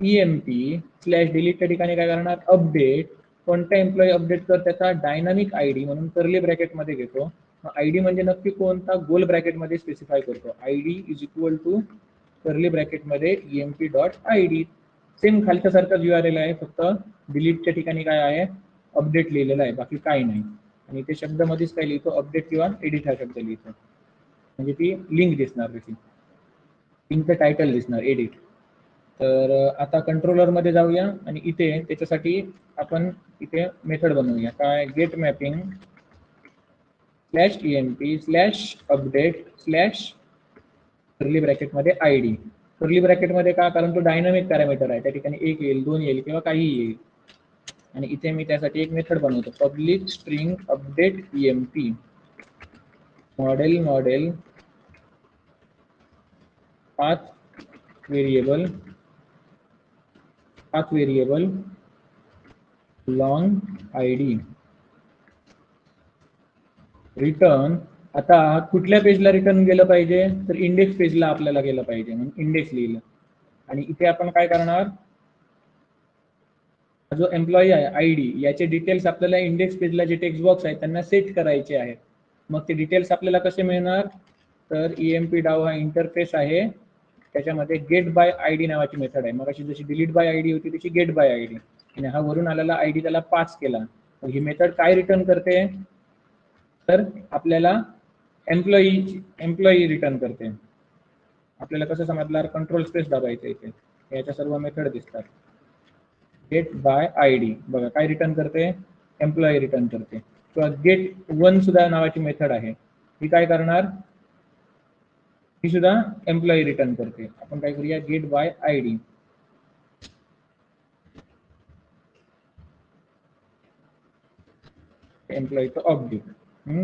emp/delete ठिकाणी काय करणार, अपडेट. कोणता एम्प्लॉई अपडेट कर त्याचा डायनामिक आयडी म्हणून कर्ली ब्रॅकेट मध्ये घेतो. आयडी म्हणजे नक्की कोणता, गोल ब्रॅकेट मध्ये स्पेसिफाय करतो. आयडी = कर्ली ब्रॅकेट मध्ये emp.id. सेम खालच्या सारखाच URL आहे, फक्त डिलीटच्या ठिकाणी काय आहे, अपडेट लिहिलेला आहे, बाकी काही नाही. आणि इथे शब्द मध्येच काय लिहितो, अपडेट किंवा एडिट हा शब्द लिहितो, म्हणजे ती लिंक दिसणार, त्याची लिंकचं टायटल दिसणार एडिट. तर आता कंट्रोलर मध्ये जाऊया आणि इथे त्याच्यासाठी आपण इथे मेथड बनवूया. काय, गेट मॅपिंग /emp/update/ कर्ली ब्रॅकेटमध्ये ID. कर्ली ब्रॅकेटमध्ये का, कारण तो डायनामिक पॅरामीटर आहे, त्या ठिकाणी 1 येईल, 2 येईल किंवा काही येईल. आणि इथे मी त्यासाठी एक मेथड बनवतो, public string update emp model path variable long ID return. आता कुठल्या पेजला रिटर्न गेलं पाहिजे, तर इंडेक्स पेजला आपल्याला गेलं पाहिजे, म्हणून इंडेक्स लिहिलं. आणि इथे आपण काय करणार, जो एम्प्लॉई आहे ID याचे डिटेल्स आपल्याला इंडेक्स पेजला जे टेक्स्ट बॉक्स आहेत त्यांना सेट करायचे आहेत. मग ते डिटेल्स आपल्याला कसे मिळणार, तर emp डाव हा इंटरफेस आहे, त्याच्यामध्ये गेट बाय ID नावाची मेथड आहे. मग अशी जशी डिलीट बाय ID होती तशी गेट बाय ID, आणि हा वरून आलेला ID त्याला पास केला. मग ही मेथड काय रिटर्न करते, तर आपल्याला एम्प्लॉई रिटर्न करते. आपल्याला कसं समजणार, कंट्रोल स्पेस दाबायचं इथे, याच्या सर्व मेथड दिसतात. गेट बाय ID बघा काय रिटर्न करते, एम्प्लॉई रिटर्न करते. किंवा गेट वन सुद्धा नावाची मेथड आहे, ही काय करणार, ही सुद्धा एम्प्लॉई रिटर्न करते. आपण काय करूया, गेट बाय ID. एम्प्लॉईचं ऑब्जेक्ट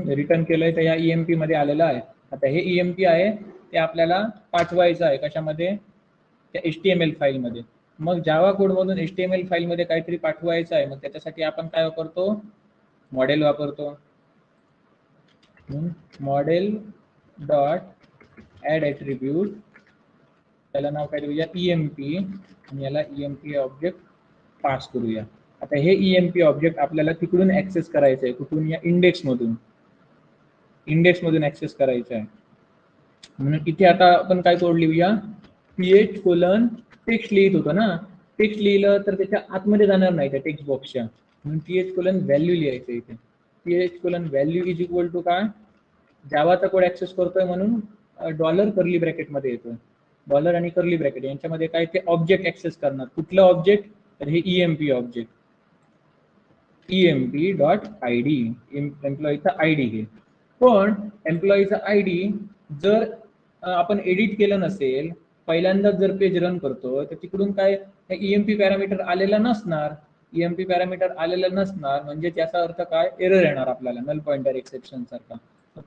रिटर्न केलंय तर या EMP मध्ये आलेलं आहे. आता हे EMP आहे ते आपल्याला पाठवायचं आहे कशामध्ये, त्या HTML फाईलमध्ये. मग जावा कोड मधून HTML फाईलमध्ये काहीतरी पाठवायचं आहे, मग त्याच्यासाठी आपण काय वापरतो, मॉडेल वापरतो. मॉडेल डॉट ऍड ॲट्रिब्यूट, त्याला नाव काय देऊया EMP, आणि याला EMP ऑब्जेक्ट पास करूया. आता हे EMP ऑब्जेक्ट आपल्याला तिकडून ऍक्सेस करायचं आहे, कुठून, या इंडेक्स मधून ऍक्सेस करायचं आहे. म्हणून इथे आता आपण काय कोड लिहूया, टेक्स्ट लिहित होतो ना, टेक्स्ट लिहिलं तर त्याच्या आतमध्ये जाणार नाही त्या टेक्स्ट बॉक्सच्या, म्हणून व्हॅल्यू लिहायचं इथे. व्हॅल्यू इज इक्वल टू काय, जावाचा कोड ऍक्सेस करतोय म्हणून डॉलर कर्ली ब्रॅकेट मध्ये येतोय, डॉलर आणि कर्ली ब्रॅकेट यांच्यामध्ये काय, ते ऑब्जेक्ट ऍक्सेस करणार. कुठलं ऑब्जेक्ट, तर हे EMP object, EMP dot ID, एम्प्लॉईचा ID घे. पण एम्प्लॉईचा ID जर आपण एडिट केलं नसेल, पहिल्यांदा जर पेज रन करतो, तर तिकडून काय EMP पॅरामीटर आलेला नसणार. EMP पॅरामीटर आलेला नसणार म्हणजे त्याचा अर्थ काय, एरर येणार आपल्याला, नल पॉइंटर एक्सेप्शन सारखा.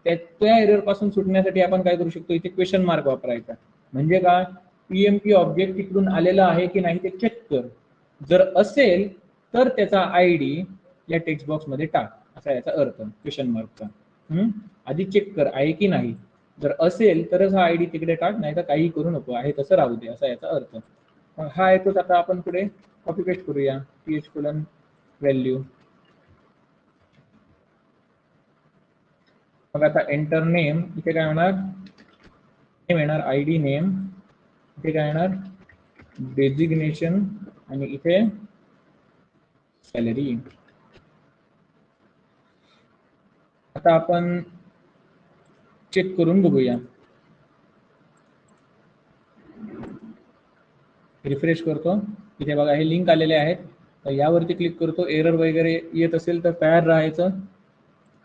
त्या एरर पासून सुटण्यासाठी आपण काय करू शकतो, इथे क्वेश्चन मार्क वापरायचा. म्हणजे काय, EMP ऑब्जेक्ट तिकडून आलेला आहे की नाही ते चेक कर. जर असेल तर त्याचा ID या टेक्स्ट बॉक्स मध्ये टाक, असा याचा अर्थ क्वेश्चन मार्कचा. आधी चेक कर आहे की नाही, जर असेल तरच हा ID तिकडे टाक, नाही तर काही करू नको, आहे तसं राहू दे, असा याचा अर्थ. हा येतोच. आता आपण पुढे कॉपी पेस्ट करूया, व्हॅल्यू. मग आता एंटर नेम, इथे काय होणार, नेम येणार, ID नेम, इथे काय येणार, डेजिग्नेशन, आणि इथे सॅलरी. आता आपण चेक करून बघूया, रिफ्रेश करतो. इथे बघा हे लिंक आलेले आहेत, तर यावरती क्लिक करतो. एरर वगैरे येत असेल तर तयार राहायचं.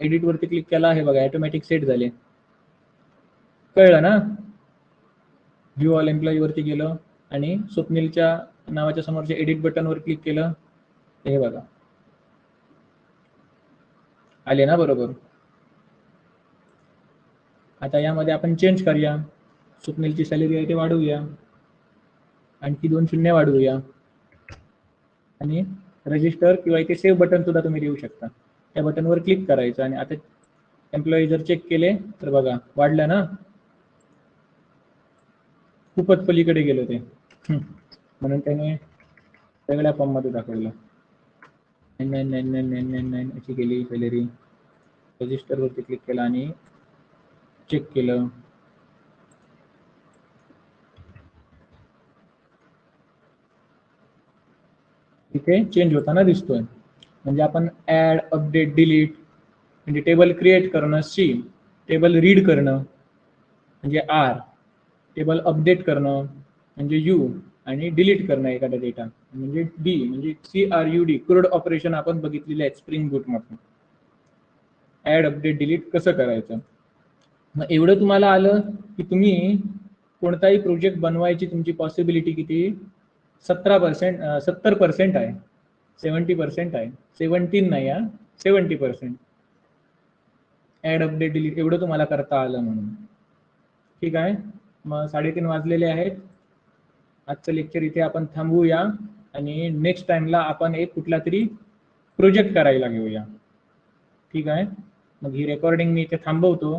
एडिट वरती क्लिक केला, हे बघा ऑटोमॅटिक सेट झाले, कळलं ना. व्ह्यू ऑल एम्प्लॉई वरती गेलो आणि स्वप्नीलच्या नावाच्या समोरच्या एडिट बटन वर क्लिक केलं, हे बघा आले ना बरोबर. आता यामध्ये आपण चेंज करूया, स्वप्नीलची सॅलरी आहे ते वाढवूया, आणखी 2 शून्य वाढवूया, आणि रजिस्टर किंवा इथे सेव्ह बटन सुद्धा तुम्ही देऊ शकता. त्या बटनवर क्लिक करायचं, आणि आता एम्प्लॉई जर चेक केले तर बघा वाढलं ना, खूपच पलीकडे गेलो ते, म्हणून त्याने वेगळ्या फॉर्म मध्ये दाखवलं. 999999 अशी गेली सॅलरी. रजिस्टर वरती क्लिक केला आणि चेक केलं, इथे चेंज होताना दिसतोय. म्हणजे आपण ऍड, अपडेट, डिलीट, म्हणजे टेबल क्रिएट करणं C, टेबल रीड करणं म्हणजे R, टेबल अपडेट करणं म्हणजे U, आणि डिलीट करणं एखादा डेटा म्हणजे D, म्हणजे CRUD. क्रूड ऑपरेशन आपण बघितलेले आहेत स्प्रिंग बूट मधून. ऍड, अपडेट, डिलीट कसं करायचं. मग एवढं तुम्हाला आलं की तुम्ही कोणताही प्रोजेक्ट बनवायची तुमची पॉसिबिलिटी किती 70% आहे, 70% आहे, 17 नाही हा, 70%. ऍड अपडेट डिलीट एवढं तुम्हाला करता आलं म्हणून. ठीक आहे, मग 3:30 वाजलेले आहेत. आजचं लेक्चर इथे आपण थांबवूया आणि नेक्स्ट टाइमला आपण एक कुठला तरी प्रोजेक्ट करायला घेऊया. ठीक आहे, मग ही रेकॉर्डिंग मी इथे थांबवतो.